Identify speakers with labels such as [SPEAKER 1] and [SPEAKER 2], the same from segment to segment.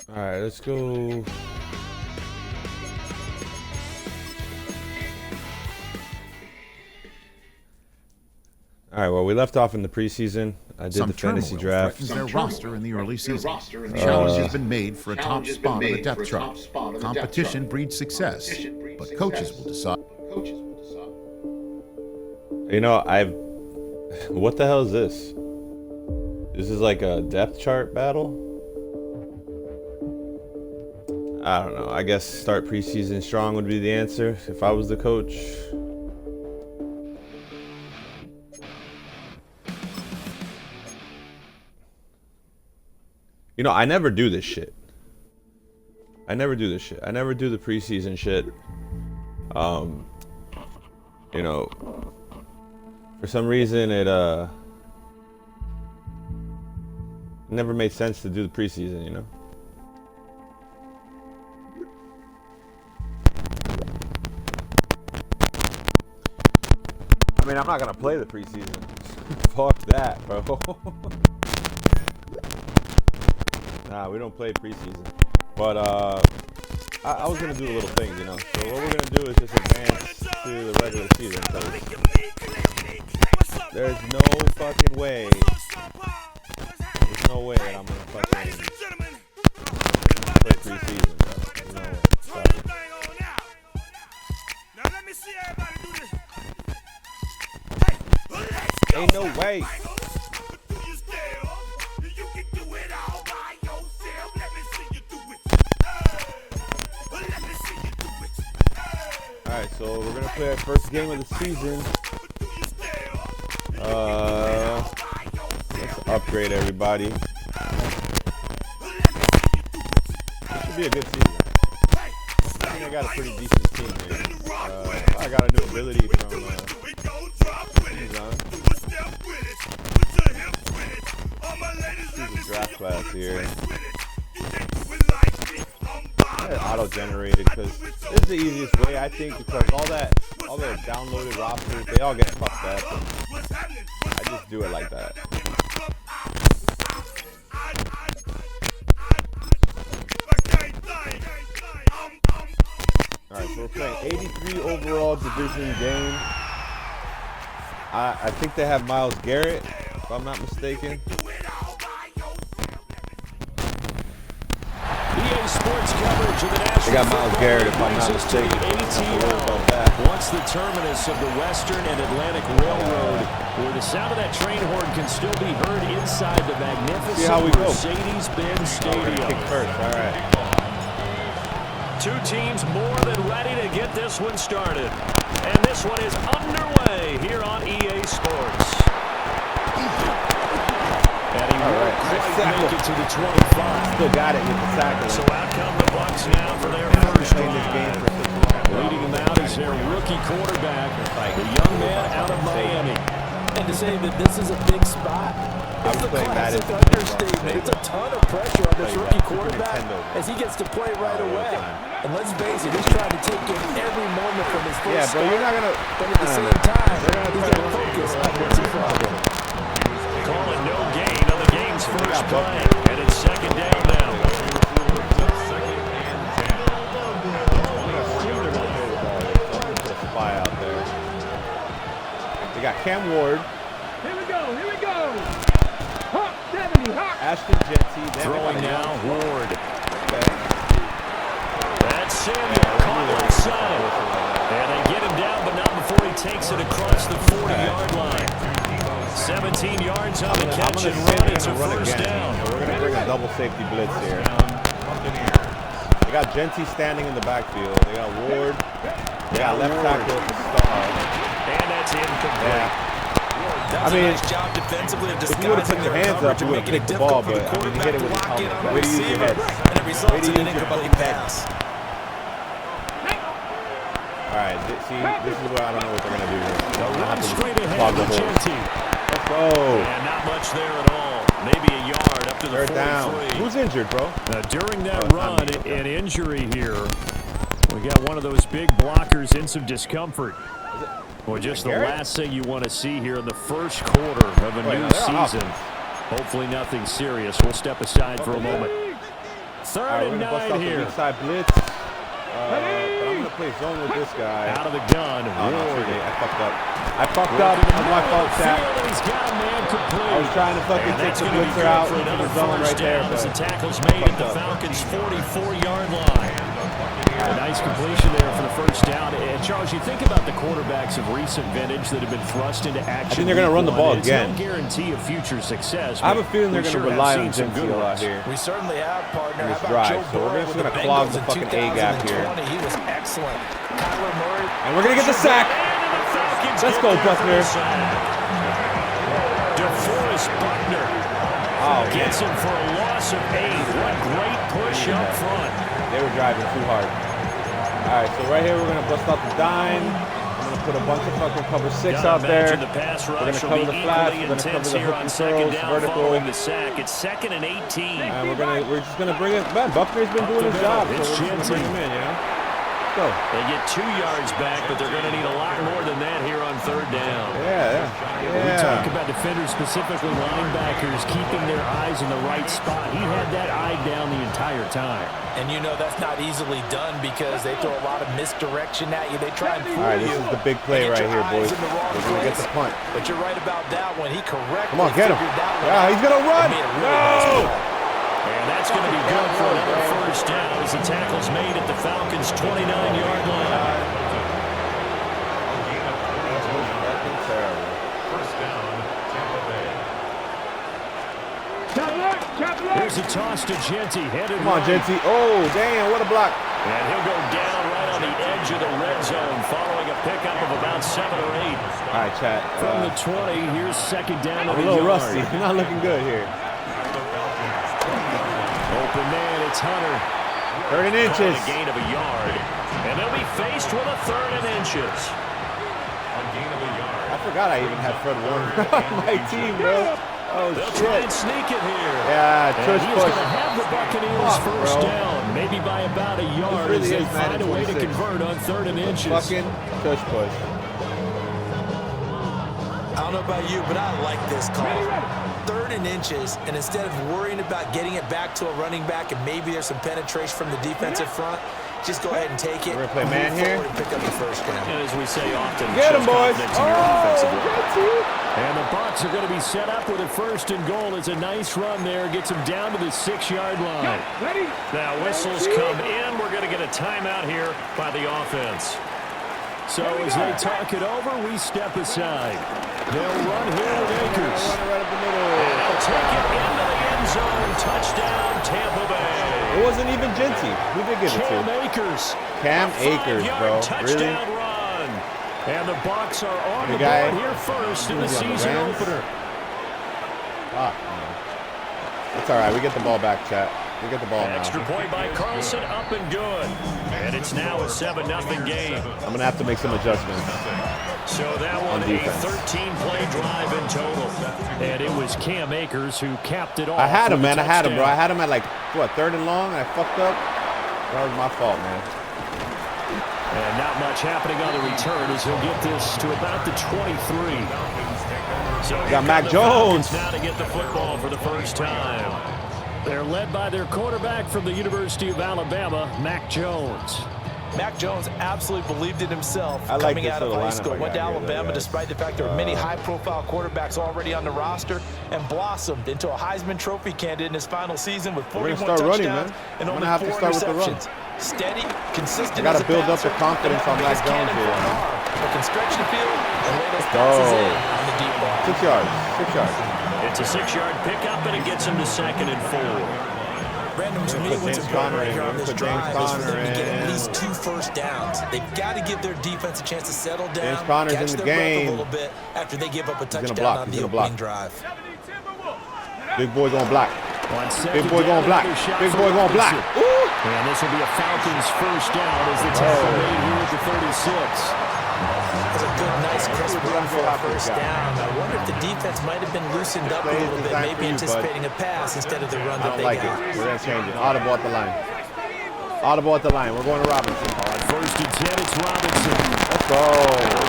[SPEAKER 1] All right, let's go. All right, well, we left off in the preseason. I did the fantasy draft.
[SPEAKER 2] Their roster in the early season. Challenge has been made for a top spot on the depth chart. Competition breeds success, but coaches will decide.
[SPEAKER 1] You know, what the hell is this? This is like a depth chart battle? I don't know. I guess start preseason strong would be the answer if I was the coach. You know, I never do this shit. I never do the preseason shit. You know, for some reason it never made sense to do the preseason, you know? I mean, I'm not gonna play the preseason. Fuck that, bro. Nah, we don't play preseason. But I was gonna do a little thing, you know. So what we're gonna do is just advance to the regular season. Because there's no fucking way. There's no way that I'm gonna fucking play preseason, bro. There's no way. Sorry. Ain't no way. Alright, so we're gonna play our first game of the season. Let's upgrade everybody. This should be a good season. I think I got a pretty decent team here. I got a new ability from draft class here. Auto-generated because this is the easiest way, I think, because all the downloaded rosters, they all get fucked up. I just do it like that. Alright, so we're playing 83 overall division game. I think they have Myles Garrett, if I'm not mistaken.
[SPEAKER 3] Sports coverage of the national.
[SPEAKER 1] They got Myles Garrett, if I'm not mistaken.
[SPEAKER 3] Once the terminus of the Western and Atlantic Railroad, where the sound of that train horn can still be heard inside the magnificent Mercedes-Benz Stadium.
[SPEAKER 1] Kick first, all right.
[SPEAKER 3] Two teams more than ready to get this one started, and this one is underway here on EA Sports. Make it to the 25.
[SPEAKER 1] Still got it with the tackle.
[SPEAKER 3] So out come the Bucs now for their first drive. Leading them out is their rookie quarterback, the young man out of Miami.
[SPEAKER 4] And to say that this is a big spot, it's a classic understatement. It's a ton of pressure on this rookie quarterback as he gets to play right away. And let's face it, he's trying to take in every moment from his first
[SPEAKER 1] start. You're not gonna.
[SPEAKER 4] But at the same time, he's going to focus on what's in front of him.
[SPEAKER 3] Calling no gain on the game's first play, and it's second down now.
[SPEAKER 1] Spy out there. They got Cam Ward.
[SPEAKER 5] Here we go. Hawk 70, Hawk.
[SPEAKER 1] Ashton Jetty.
[SPEAKER 3] Throwing now, Ward.
[SPEAKER 1] Okay.
[SPEAKER 3] That's Samuel caught onside. And they get him down, but not before he takes it across the 40-yard line. 17 yards on the catch and run. It's a first down.
[SPEAKER 1] We're going to bring a double safety blitz here. They got Genty standing in the backfield. They got Ward. They got left tackle at the start.
[SPEAKER 3] And that's incomplete.
[SPEAKER 1] Yeah. I mean, if you would have put your hands up, you would have picked the ball, but I mean, you hit it with your helmet. Way to use your head. Way to use your fucking head. Alright, see, this is what I don't know what they're going to do here.
[SPEAKER 3] They'll run straight ahead with Genty. And not much there at all. Maybe a yard up to the 43.
[SPEAKER 1] Down. Who's injured, bro?
[SPEAKER 3] During that run, an injury here. We got one of those big blockers in some discomfort. Well, just the last thing you want to see here in the first quarter of a new season. Hopefully nothing serious. We'll step aside for a moment. Third
[SPEAKER 1] we're
[SPEAKER 3] and
[SPEAKER 1] gonna bust
[SPEAKER 3] 9
[SPEAKER 1] out the
[SPEAKER 3] here.
[SPEAKER 1] weak side blitz. But I'm gonna play zone with this guy.
[SPEAKER 3] Out of the gun.
[SPEAKER 1] Oh, no,
[SPEAKER 3] Ward.
[SPEAKER 1] I fucked up. I fucked up. That's my fault, Shaq.
[SPEAKER 3] He's got a man complete.
[SPEAKER 1] I was trying to fucking take the blitzer out
[SPEAKER 3] for
[SPEAKER 1] into the
[SPEAKER 3] another
[SPEAKER 1] zone right
[SPEAKER 3] first
[SPEAKER 1] there,
[SPEAKER 3] down as the
[SPEAKER 1] but
[SPEAKER 3] tackle's made at the Falcons' 44-yard line. A nice completion there for the first down. And Charles, you think about the quarterbacks of recent vintage that have been thrust into action.
[SPEAKER 1] I think they're going to run the ball again.
[SPEAKER 3] It's no guarantee of future success.
[SPEAKER 1] I have a feeling they're going to rely on Jim Seal out here.
[SPEAKER 4] We certainly have, partner.
[SPEAKER 1] In this
[SPEAKER 4] How about
[SPEAKER 1] drive,
[SPEAKER 4] Joe
[SPEAKER 1] so we're
[SPEAKER 4] Burrow
[SPEAKER 1] just
[SPEAKER 4] with
[SPEAKER 1] going to
[SPEAKER 4] the
[SPEAKER 1] clog
[SPEAKER 4] Bengals
[SPEAKER 1] the
[SPEAKER 4] in
[SPEAKER 1] fucking A gap here.
[SPEAKER 4] 2020? He was excellent. Kyler Murray.
[SPEAKER 1] And we're going to get the sack. Let's go, Buckner.
[SPEAKER 3] DeForest Buckner gets him for a loss of 8. What great push up front.
[SPEAKER 1] They were driving too hard. All right, so right here we're going to bust out the dime. I'm going to put a bunch of fucking cover 6 out there.
[SPEAKER 3] The pass
[SPEAKER 1] We're
[SPEAKER 3] rush
[SPEAKER 1] going to cover the flash. We're going to cover the hook and curls, vertical.
[SPEAKER 3] The sack. It's 2nd and 18.
[SPEAKER 1] And we're just going to bring it. Man, Buckner's been doing his job, so we're just going to bring him in, you know? Go.
[SPEAKER 3] They get 2 yards back, but they're going to need a lot more than that here on 3rd down.
[SPEAKER 1] Yeah.
[SPEAKER 3] We talk about defenders, specifically linebackers, keeping their eyes in the right spot. He had that eye down the entire time.
[SPEAKER 4] And you know that's not easily done because they throw a lot of misdirection at you. They try and fool you.
[SPEAKER 1] All right, this is the big play right here, boys.
[SPEAKER 4] We're
[SPEAKER 1] going to get the punt.
[SPEAKER 4] But you're right about that one. He correctly
[SPEAKER 1] Come on, get him. Yeah, he's going to run. No!
[SPEAKER 3] And that's going to be good for another first down as the tackle's made at the Falcons' 29-yard line. Here's a toss to Genty.
[SPEAKER 1] Come on, Genty. Oh, damn, what a block.
[SPEAKER 3] And he'll go down right on the edge of the red zone following a pickup of about 7 or 8.
[SPEAKER 1] All right, chat.
[SPEAKER 3] From the 20, here's 2nd down to
[SPEAKER 1] I'm
[SPEAKER 3] the
[SPEAKER 1] a little
[SPEAKER 3] yard.
[SPEAKER 1] rusty. You're not looking good here.
[SPEAKER 3] Open man, it's Hunter.
[SPEAKER 1] 3rd and inches.
[SPEAKER 3] A gain of a yard. And they'll be faced with a 3rd and inches.
[SPEAKER 1] I forgot I even had Fred Warner on my team, bro. Oh,
[SPEAKER 3] They'll
[SPEAKER 1] shit.
[SPEAKER 3] try and sneak it here.
[SPEAKER 1] Yeah, tush
[SPEAKER 3] he's
[SPEAKER 1] push.
[SPEAKER 3] going to have the Buccaneers first
[SPEAKER 1] bro.
[SPEAKER 3] down, maybe by about a yard
[SPEAKER 1] really
[SPEAKER 3] as they
[SPEAKER 1] is
[SPEAKER 3] find a way to
[SPEAKER 1] 26.
[SPEAKER 3] convert on 3rd and inches.
[SPEAKER 1] Fucking tush push.
[SPEAKER 4] I don't know about you, but I like this call. 3rd and inches, and instead of worrying about getting it back to a running back and maybe there's some penetration from the defensive front, just go ahead and take it.
[SPEAKER 1] We're going to play man here.
[SPEAKER 4] And pick up the first down.
[SPEAKER 3] And as we say often,
[SPEAKER 1] Get him, boys.
[SPEAKER 3] And the Bucs are going to be set up with a 1st and goal. It's a nice run there. Gets them down to the 6-yard line. Now whistles come in. We're going to get a timeout here by the offense. So as they talk it over, we step aside. They'll run here with Akers.
[SPEAKER 1] Right up the middle.
[SPEAKER 3] And they'll take it into the end zone. Touchdown, Tampa Bay.
[SPEAKER 1] It wasn't even Genty. Who did give it
[SPEAKER 3] Cam
[SPEAKER 1] to?
[SPEAKER 3] Akers.
[SPEAKER 1] Cam Akers, bro. Really?
[SPEAKER 3] Touchdown run. And the Bucs are on the
[SPEAKER 1] guy
[SPEAKER 3] board here first in the
[SPEAKER 1] who's on the
[SPEAKER 3] season
[SPEAKER 1] Rams?
[SPEAKER 3] opener.
[SPEAKER 1] Ah, it's all right. We get the ball back, chat. We get the ball now.
[SPEAKER 3] Extra point by Carlson, up and good. And it's now a 7-0 game.
[SPEAKER 1] I'm going to have to make some adjustments.
[SPEAKER 3] So that one, a
[SPEAKER 1] defense.
[SPEAKER 3] 13-play drive in total. And it was Cam Akers who capped it off.
[SPEAKER 1] I had him,
[SPEAKER 3] with a
[SPEAKER 1] man. I had him, bro. I
[SPEAKER 3] touchdown.
[SPEAKER 1] had him at, like, what, 3rd and long? And I fucked up. That was my fault, man.
[SPEAKER 3] And not much happening on the return as he'll get this to about the 23. So
[SPEAKER 1] We got Mac Jones.
[SPEAKER 3] Now to get the football for the first time. They're led by their quarterback from the University of Alabama, Mac Jones.
[SPEAKER 4] Mac Jones absolutely believed in himself
[SPEAKER 1] I like
[SPEAKER 4] coming
[SPEAKER 1] this
[SPEAKER 4] out of
[SPEAKER 1] little
[SPEAKER 4] high
[SPEAKER 1] lineup
[SPEAKER 4] school.
[SPEAKER 1] I
[SPEAKER 4] Went to
[SPEAKER 1] got here, though,
[SPEAKER 4] Alabama
[SPEAKER 1] guys.
[SPEAKER 4] despite the fact there were many high-profile quarterbacks already on the roster and blossomed into a Heisman Trophy candidate in his final season with
[SPEAKER 1] We're
[SPEAKER 4] 41
[SPEAKER 1] gonna start running,
[SPEAKER 4] touchdowns
[SPEAKER 1] man.
[SPEAKER 4] and
[SPEAKER 1] I'm
[SPEAKER 4] only
[SPEAKER 1] gonna have to
[SPEAKER 4] 4
[SPEAKER 1] start with the run.
[SPEAKER 4] interceptions. Steady, consistent.
[SPEAKER 1] I gotta
[SPEAKER 4] as a
[SPEAKER 1] build up the
[SPEAKER 4] passer,
[SPEAKER 1] confidence on
[SPEAKER 4] and
[SPEAKER 1] Mac
[SPEAKER 4] his
[SPEAKER 1] Jones
[SPEAKER 4] cannon
[SPEAKER 1] here.
[SPEAKER 4] for an arm that can stretch the field and lay those
[SPEAKER 1] Let's
[SPEAKER 4] passes
[SPEAKER 1] go.
[SPEAKER 4] in on the deep ball.
[SPEAKER 1] 6 yards. 6 yards.
[SPEAKER 3] It's a 6-yard pickup, and it gets him to 2nd and 4.
[SPEAKER 4] Brandon, to me,
[SPEAKER 1] Put
[SPEAKER 4] what's
[SPEAKER 1] James
[SPEAKER 4] important
[SPEAKER 1] Conner
[SPEAKER 4] right
[SPEAKER 1] in.
[SPEAKER 4] here on
[SPEAKER 1] Put
[SPEAKER 4] this
[SPEAKER 1] James
[SPEAKER 4] drive is for
[SPEAKER 1] Conner
[SPEAKER 4] them to get at
[SPEAKER 1] in.
[SPEAKER 4] least 2 first downs. They've got to give their defense a chance to settle down,
[SPEAKER 1] James Conner's
[SPEAKER 4] catch
[SPEAKER 1] in the
[SPEAKER 4] their breath
[SPEAKER 1] game.
[SPEAKER 4] a little bit after they give up a
[SPEAKER 1] gonna
[SPEAKER 4] touchdown
[SPEAKER 1] block.
[SPEAKER 4] on
[SPEAKER 1] He's
[SPEAKER 4] the
[SPEAKER 1] gonna block.
[SPEAKER 4] opening drive.
[SPEAKER 1] Big boy gonna block. Big boy
[SPEAKER 3] Going
[SPEAKER 1] gonna block. Big boy gonna block. Ooh.
[SPEAKER 3] And this will be a Falcons first down as the tackle made here at the 36.
[SPEAKER 4] That's a good, nice, crisp run for a first
[SPEAKER 1] guy.
[SPEAKER 4] down. I wonder if the defense might have been loosened up a
[SPEAKER 1] Play is
[SPEAKER 4] little bit,
[SPEAKER 1] designed for
[SPEAKER 4] maybe
[SPEAKER 1] you,
[SPEAKER 4] anticipating a pass instead of the run
[SPEAKER 1] I
[SPEAKER 4] that
[SPEAKER 1] don't
[SPEAKER 4] they
[SPEAKER 1] like
[SPEAKER 4] got.
[SPEAKER 1] it. We're gonna change it. Audible at the line. Audible at the line. We're going to Robinson.
[SPEAKER 3] First and 10, it's Robinson.
[SPEAKER 1] Let's go.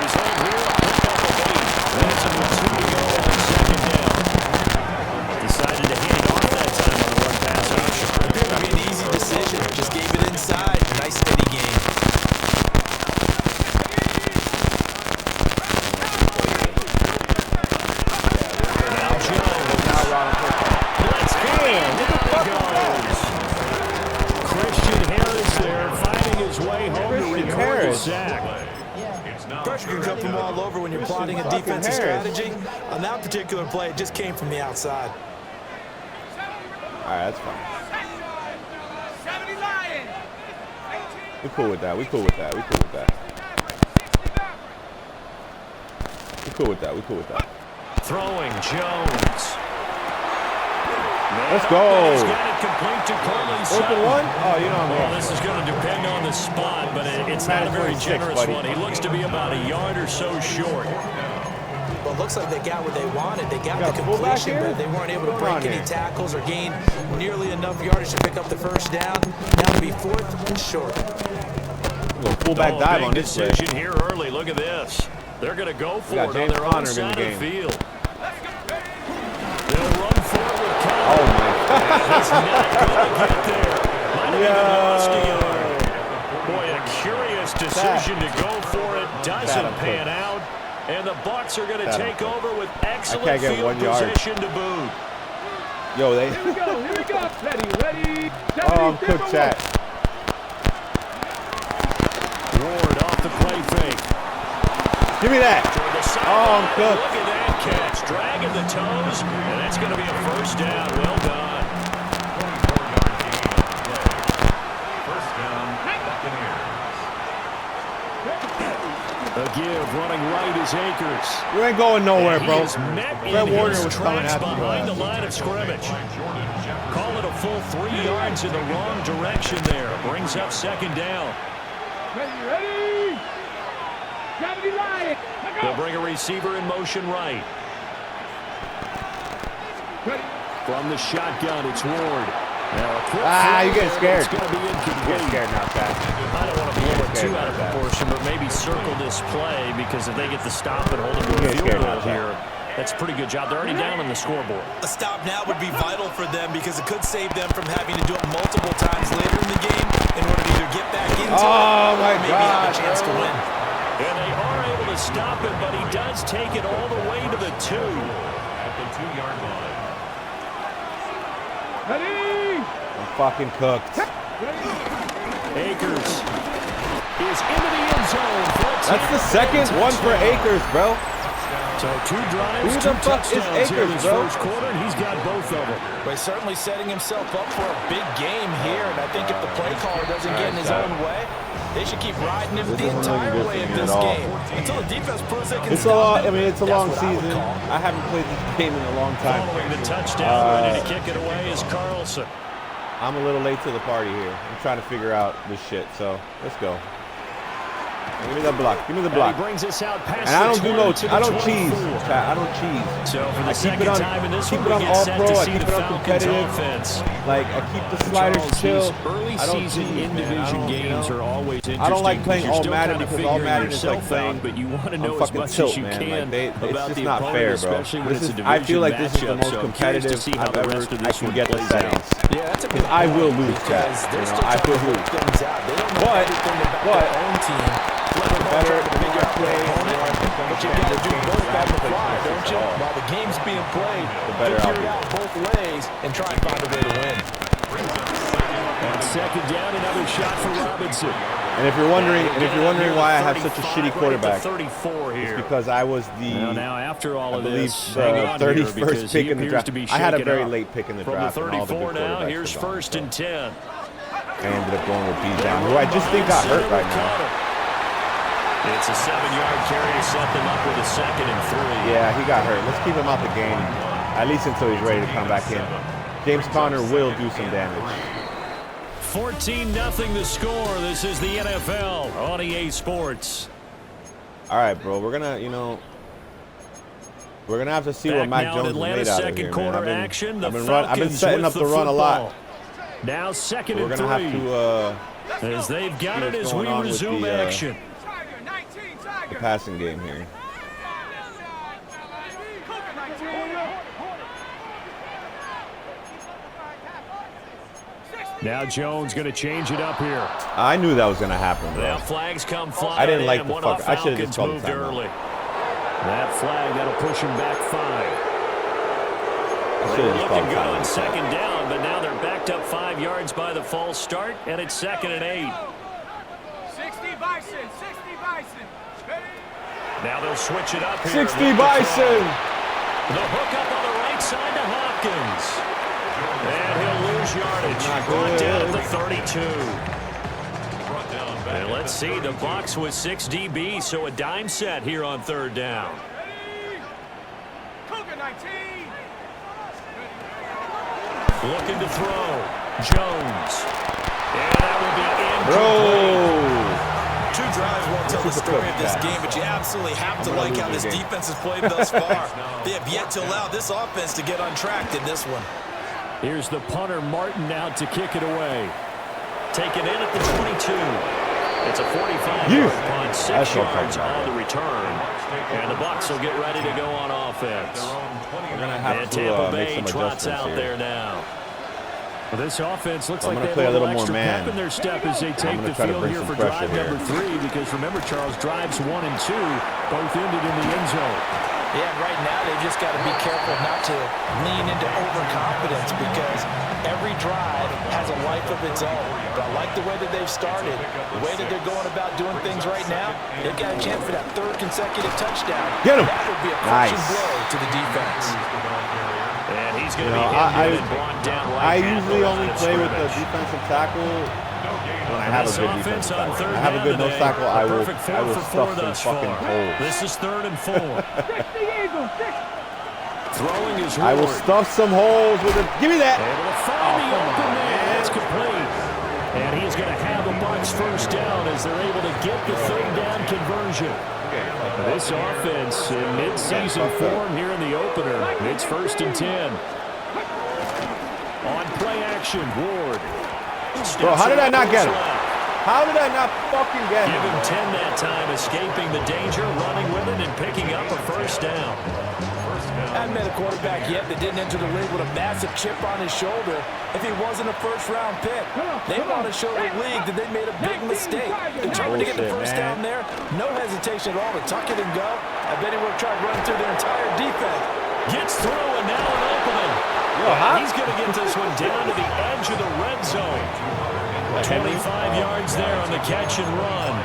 [SPEAKER 3] He's home here, picked up a 8. That's him with 2 to go on 2nd down. Decided to hand it off that time on the run pass option.
[SPEAKER 4] It's going to be an easy
[SPEAKER 3] sack.
[SPEAKER 4] Pressure can come from all over when you're plotting a defensive strategy. On that particular play, it just came from the outside.
[SPEAKER 1] All right, that's fine. We cool with that. We cool with that. We cool with that. We cool with that. We cool with that.
[SPEAKER 3] Throwing Jones.
[SPEAKER 1] Let's go.
[SPEAKER 3] He's got it complete to Cortland
[SPEAKER 1] Open
[SPEAKER 3] Sutton.
[SPEAKER 1] one? Oh, you know I'm
[SPEAKER 3] Well,
[SPEAKER 1] going.
[SPEAKER 3] this is going to depend on the spot, but it's not a very
[SPEAKER 1] 26,
[SPEAKER 3] generous
[SPEAKER 1] buddy.
[SPEAKER 3] one. He looks to be about a yard or so short.
[SPEAKER 4] Well, it looks like they got what they wanted. They got the
[SPEAKER 1] fullback
[SPEAKER 4] completion,
[SPEAKER 1] here?
[SPEAKER 4] but they weren't able to
[SPEAKER 1] What's going on
[SPEAKER 4] break any
[SPEAKER 1] here?
[SPEAKER 4] tackles or gain nearly enough yardage to pick up the first down. Now to be 4th and short.
[SPEAKER 1] Fullback dive
[SPEAKER 3] Big
[SPEAKER 1] on this play.
[SPEAKER 3] decision here early. Look at this. They're going to go for
[SPEAKER 1] got
[SPEAKER 3] it on
[SPEAKER 1] James
[SPEAKER 3] their own
[SPEAKER 1] Conner in the
[SPEAKER 3] side of the
[SPEAKER 1] game.
[SPEAKER 3] field. They'll run for it with Conner.
[SPEAKER 1] Oh my God.
[SPEAKER 3] He's not going to get there. Might have even lost a yard. Boy, a curious decision to go for it. Doesn't pan out. And the Bucs are going to take over with excellent
[SPEAKER 1] can't get
[SPEAKER 3] field
[SPEAKER 1] 1 yard.
[SPEAKER 3] position to boot.
[SPEAKER 1] Yo, they.
[SPEAKER 5] Here we go. Here we go. Ready.
[SPEAKER 1] Oh, I'm cooked, chat.
[SPEAKER 3] Ward off the play fake.
[SPEAKER 1] Give me that.
[SPEAKER 3] Toward the side.
[SPEAKER 1] Oh, I'm cooked.
[SPEAKER 3] Look at that catch. Dragging the toes. And that's going to be a first down. Well done. A give running right is Akers.
[SPEAKER 1] You ain't going nowhere,
[SPEAKER 3] He
[SPEAKER 1] bro.
[SPEAKER 3] is met
[SPEAKER 1] Fred
[SPEAKER 3] in
[SPEAKER 1] Warner
[SPEAKER 3] his
[SPEAKER 1] was coming
[SPEAKER 3] tracks
[SPEAKER 1] after you.
[SPEAKER 3] behind the line of scrimmage. Call it a full 3 yards in the wrong direction there. Brings up second down.
[SPEAKER 5] Ready. 70 Lions.
[SPEAKER 3] They'll bring a receiver in motion right. From the shotgun, it's Ward. Now a quick
[SPEAKER 1] You getting scared.
[SPEAKER 3] It's going to be
[SPEAKER 1] You
[SPEAKER 3] incomplete.
[SPEAKER 1] get scared now, chat.
[SPEAKER 3] I don't want to blow it too out of proportion, but maybe circle this play because if they get the stop and hold them to a
[SPEAKER 1] get
[SPEAKER 3] field
[SPEAKER 1] scared
[SPEAKER 3] goal
[SPEAKER 1] now, Zach.
[SPEAKER 3] here, that's a pretty good job. They're already down on the scoreboard.
[SPEAKER 4] A stop now would be vital for them because it could save them from having to do it multiple times later in the game in order to either get back into it
[SPEAKER 1] Oh, my
[SPEAKER 4] or maybe have a
[SPEAKER 1] God,
[SPEAKER 4] chance to
[SPEAKER 1] bro.
[SPEAKER 4] win.
[SPEAKER 3] And they are able to stop it, but he does take it all the way to the 2. At the 2-yard line.
[SPEAKER 5] Ready.
[SPEAKER 1] I'm fucking cooked.
[SPEAKER 3] Akers is into the end zone.
[SPEAKER 1] That's the second one for Akers, bro.
[SPEAKER 3] So 2 drives,
[SPEAKER 1] Who
[SPEAKER 3] 2
[SPEAKER 1] the fuck is
[SPEAKER 3] touchdowns here in
[SPEAKER 1] Akers,
[SPEAKER 3] this
[SPEAKER 1] bro?
[SPEAKER 3] first quarter, and he's got both of them.
[SPEAKER 4] But he's certainly setting himself up for a big game here, and I think if the play caller doesn't get in his own way, they should keep riding him the entire way of this game until the defense proves they can
[SPEAKER 1] It's a
[SPEAKER 4] stop
[SPEAKER 1] long.
[SPEAKER 4] it.
[SPEAKER 1] I mean, it's a
[SPEAKER 4] That's
[SPEAKER 1] long
[SPEAKER 4] what I would
[SPEAKER 1] season.
[SPEAKER 4] call.
[SPEAKER 1] I haven't played this game in a long time.
[SPEAKER 3] Following the touchdown, ready to kick it away is Carlson.
[SPEAKER 1] I'm a little late to the party here. I'm trying to figure out this shit. So let's go. Give me the block. Give me the
[SPEAKER 3] And
[SPEAKER 1] block.
[SPEAKER 3] he brings us out past
[SPEAKER 1] And I
[SPEAKER 3] the
[SPEAKER 1] don't do
[SPEAKER 3] 20
[SPEAKER 1] no.
[SPEAKER 3] to the
[SPEAKER 1] I don't
[SPEAKER 3] 24.
[SPEAKER 1] cheese. Chat. I don't cheese.
[SPEAKER 3] So for
[SPEAKER 1] I
[SPEAKER 3] the
[SPEAKER 1] keep
[SPEAKER 3] second
[SPEAKER 1] it on.
[SPEAKER 3] time in this
[SPEAKER 1] Keep
[SPEAKER 3] one,
[SPEAKER 1] it
[SPEAKER 3] we
[SPEAKER 1] on
[SPEAKER 3] get
[SPEAKER 1] all
[SPEAKER 3] set
[SPEAKER 1] pro.
[SPEAKER 3] to
[SPEAKER 1] I
[SPEAKER 3] see
[SPEAKER 1] keep
[SPEAKER 3] the
[SPEAKER 1] it on
[SPEAKER 3] Falcons
[SPEAKER 1] competitive.
[SPEAKER 3] offense.
[SPEAKER 1] Like I keep the sliders
[SPEAKER 3] Charles,
[SPEAKER 1] chill.
[SPEAKER 3] these early
[SPEAKER 1] I don't
[SPEAKER 3] season
[SPEAKER 1] cheese,
[SPEAKER 3] in
[SPEAKER 1] man. I
[SPEAKER 3] division
[SPEAKER 1] don't,
[SPEAKER 3] games are always interesting.
[SPEAKER 1] I don't like playing
[SPEAKER 3] 'cause
[SPEAKER 1] all
[SPEAKER 3] you're still
[SPEAKER 1] Madden
[SPEAKER 3] kind of
[SPEAKER 1] because all
[SPEAKER 3] figuring
[SPEAKER 1] Madden is like
[SPEAKER 3] yourself
[SPEAKER 1] playing
[SPEAKER 3] out, but you want to
[SPEAKER 1] on
[SPEAKER 3] know as
[SPEAKER 1] fucking
[SPEAKER 3] much
[SPEAKER 1] tilt,
[SPEAKER 3] as you
[SPEAKER 1] man.
[SPEAKER 3] can
[SPEAKER 1] Like it's
[SPEAKER 3] about
[SPEAKER 1] just
[SPEAKER 3] the
[SPEAKER 1] not
[SPEAKER 3] opponent,
[SPEAKER 1] fair, bro.
[SPEAKER 3] especially when
[SPEAKER 1] This
[SPEAKER 3] it's a
[SPEAKER 1] is.
[SPEAKER 3] division
[SPEAKER 1] I feel like this is the
[SPEAKER 3] matchup,
[SPEAKER 1] most
[SPEAKER 3] so
[SPEAKER 1] competitive
[SPEAKER 3] curious to see how
[SPEAKER 1] I've
[SPEAKER 3] the
[SPEAKER 1] ever.
[SPEAKER 3] rest of
[SPEAKER 1] I
[SPEAKER 3] this
[SPEAKER 1] can
[SPEAKER 3] one
[SPEAKER 1] get the
[SPEAKER 3] plays
[SPEAKER 1] settings.
[SPEAKER 3] out.
[SPEAKER 4] Yeah, that's a
[SPEAKER 1] Because
[SPEAKER 4] good
[SPEAKER 1] I will
[SPEAKER 4] point,
[SPEAKER 1] lose, chat.
[SPEAKER 4] because
[SPEAKER 1] You
[SPEAKER 4] they're
[SPEAKER 1] know,
[SPEAKER 4] still
[SPEAKER 1] I
[SPEAKER 4] trying
[SPEAKER 1] will
[SPEAKER 4] to work
[SPEAKER 1] lose.
[SPEAKER 4] things out. They don't know
[SPEAKER 1] But-
[SPEAKER 4] everything about
[SPEAKER 1] but-
[SPEAKER 4] their own team. Let alone
[SPEAKER 1] Better
[SPEAKER 4] trying to figure out
[SPEAKER 1] play,
[SPEAKER 4] their opponent. But you got to do both on the fly, don't you?
[SPEAKER 1] all.
[SPEAKER 4] While the game's being played,
[SPEAKER 1] better I'll
[SPEAKER 4] figure
[SPEAKER 1] be.
[SPEAKER 4] it out both ways and try and find a way to win.
[SPEAKER 3] On second down, another shot for Robinson.
[SPEAKER 1] And if you're wondering why I have such a shitty
[SPEAKER 3] 35 right at
[SPEAKER 1] quarterback,
[SPEAKER 3] the 34 here.
[SPEAKER 1] it's because I was
[SPEAKER 3] Now after all
[SPEAKER 1] I
[SPEAKER 3] of
[SPEAKER 1] believe
[SPEAKER 3] this,
[SPEAKER 1] the
[SPEAKER 3] hang on here
[SPEAKER 1] 31st
[SPEAKER 3] because
[SPEAKER 1] pick
[SPEAKER 3] he
[SPEAKER 1] in the
[SPEAKER 3] appears
[SPEAKER 1] draft.
[SPEAKER 3] to be
[SPEAKER 1] I had a
[SPEAKER 3] shaken
[SPEAKER 1] very
[SPEAKER 3] up.
[SPEAKER 1] late pick in the
[SPEAKER 3] From
[SPEAKER 1] draft.
[SPEAKER 3] the
[SPEAKER 1] and all the
[SPEAKER 3] 34
[SPEAKER 1] good
[SPEAKER 3] now,
[SPEAKER 1] quarterbacks
[SPEAKER 3] here's
[SPEAKER 1] were gone,
[SPEAKER 3] first
[SPEAKER 1] so
[SPEAKER 3] and 10.
[SPEAKER 1] I ended up going with Bijan, who I just think got hurt right now.
[SPEAKER 3] It's a 7-yard carry to set them up with a 2nd and 3.
[SPEAKER 1] Yeah, he got hurt. Let's keep him out the game, at least until he's ready to come back in. James Conner will do some damage.
[SPEAKER 3] 14-0 the score. This is the NFL on EA Sports.
[SPEAKER 1] All right, bro. We're gonna have to see what
[SPEAKER 3] Back
[SPEAKER 1] Mac
[SPEAKER 3] now in
[SPEAKER 1] Jones is
[SPEAKER 3] Atlanta,
[SPEAKER 1] made out of
[SPEAKER 3] second
[SPEAKER 1] here,
[SPEAKER 3] quarter
[SPEAKER 1] man.
[SPEAKER 3] action.
[SPEAKER 1] I've been setting up the run a lot.
[SPEAKER 3] Now 2nd
[SPEAKER 1] We're
[SPEAKER 3] and 3.
[SPEAKER 1] gonna have to
[SPEAKER 3] as they've got
[SPEAKER 1] see
[SPEAKER 3] it
[SPEAKER 1] what's
[SPEAKER 3] as we
[SPEAKER 1] going on with
[SPEAKER 3] resume
[SPEAKER 1] the,
[SPEAKER 3] action.
[SPEAKER 1] the passing game here.
[SPEAKER 3] Now Jones going to change it up here.
[SPEAKER 1] I knew that was gonna happen, bro.
[SPEAKER 3] Now flags come flying.
[SPEAKER 1] I didn't like
[SPEAKER 3] in.
[SPEAKER 1] the
[SPEAKER 3] One of
[SPEAKER 1] fuck. I should've
[SPEAKER 3] Falcons
[SPEAKER 1] just called
[SPEAKER 3] moved
[SPEAKER 1] the timeout.
[SPEAKER 3] early. That flag that'll push him back 5.
[SPEAKER 1] I
[SPEAKER 3] They
[SPEAKER 1] should
[SPEAKER 3] were
[SPEAKER 1] have just
[SPEAKER 3] looking
[SPEAKER 1] called
[SPEAKER 3] good on
[SPEAKER 1] time.
[SPEAKER 3] 2nd down, but now they're backed up 5 yards by the false start, and it's 2nd and 8.
[SPEAKER 5] 60 Bison, 60
[SPEAKER 3] Now they'll switch it up here.
[SPEAKER 1] 60 Bison.
[SPEAKER 3] The hook up on the right side to Hopkins. And he'll lose yardage. Brought down at the 32. And let's see, the Bucs with 6 DBs, so a dime set here on 3rd down. Looking to throw. Jones. And that will be incomplete.
[SPEAKER 4] 2 drives won't tell the story of this game, but you absolutely have to like how this defense has played thus far. They have yet to allow this offense to get untracked in this one.
[SPEAKER 3] Here's the punter, Martin, out to kick it away. Taken in at the 22. It's a 45-yard punt, 6 yards on the return. And the Bucs will get ready to go on offense. And Tampa Bay trots out there now. Well, this offense looks like they have a little extra pep in their step as they take the field here for drive number 3. Because remember, Charles, drives 1 and 2 both ended in the end zone.
[SPEAKER 4] Yeah, right now they've just got to be careful not to lean into overconfidence because every drive has a life of its own. But I like the way that they've started, the way that they're going about doing things right now. They've got a chance for that 3rd consecutive touchdown.
[SPEAKER 1] Get him.
[SPEAKER 4] That would be a crushing blow to the defense.
[SPEAKER 3] And he's going to be brought down right.
[SPEAKER 1] I usually only play with the defensive tackle when I have a good defensive tackle. I have a good nose tackle, I will stuff some fucking holes.
[SPEAKER 3] This is 3rd and 4. Throwing his
[SPEAKER 1] I will stuff some holes with it. Give me that.
[SPEAKER 3] Able to find the open man. It's complete. And he's going to have the Bucs 1st down as they're able to get the 3rd down conversion. This offense in mid-season form here in the opener. It's 1st and 10. On play action, Ward.
[SPEAKER 1] Bro, how did I not get him? How did I not fucking get him?
[SPEAKER 3] Give him 10 that time, escaping the danger, running with it, and picking up a 1st down.
[SPEAKER 4] I haven't met a quarterback yet that didn't enter the league with a massive chip on his shoulder if he wasn't a 1st-round pick. They want to show the league that they made a big mistake. Determined to get the 1st down there, no hesitation at all to tuck it and go. I bet he would have tried running through their entire defense.
[SPEAKER 3] Gets through, and now an opening. He's going to get this one down to the edge of the red zone. 25 yards there on the catch and run.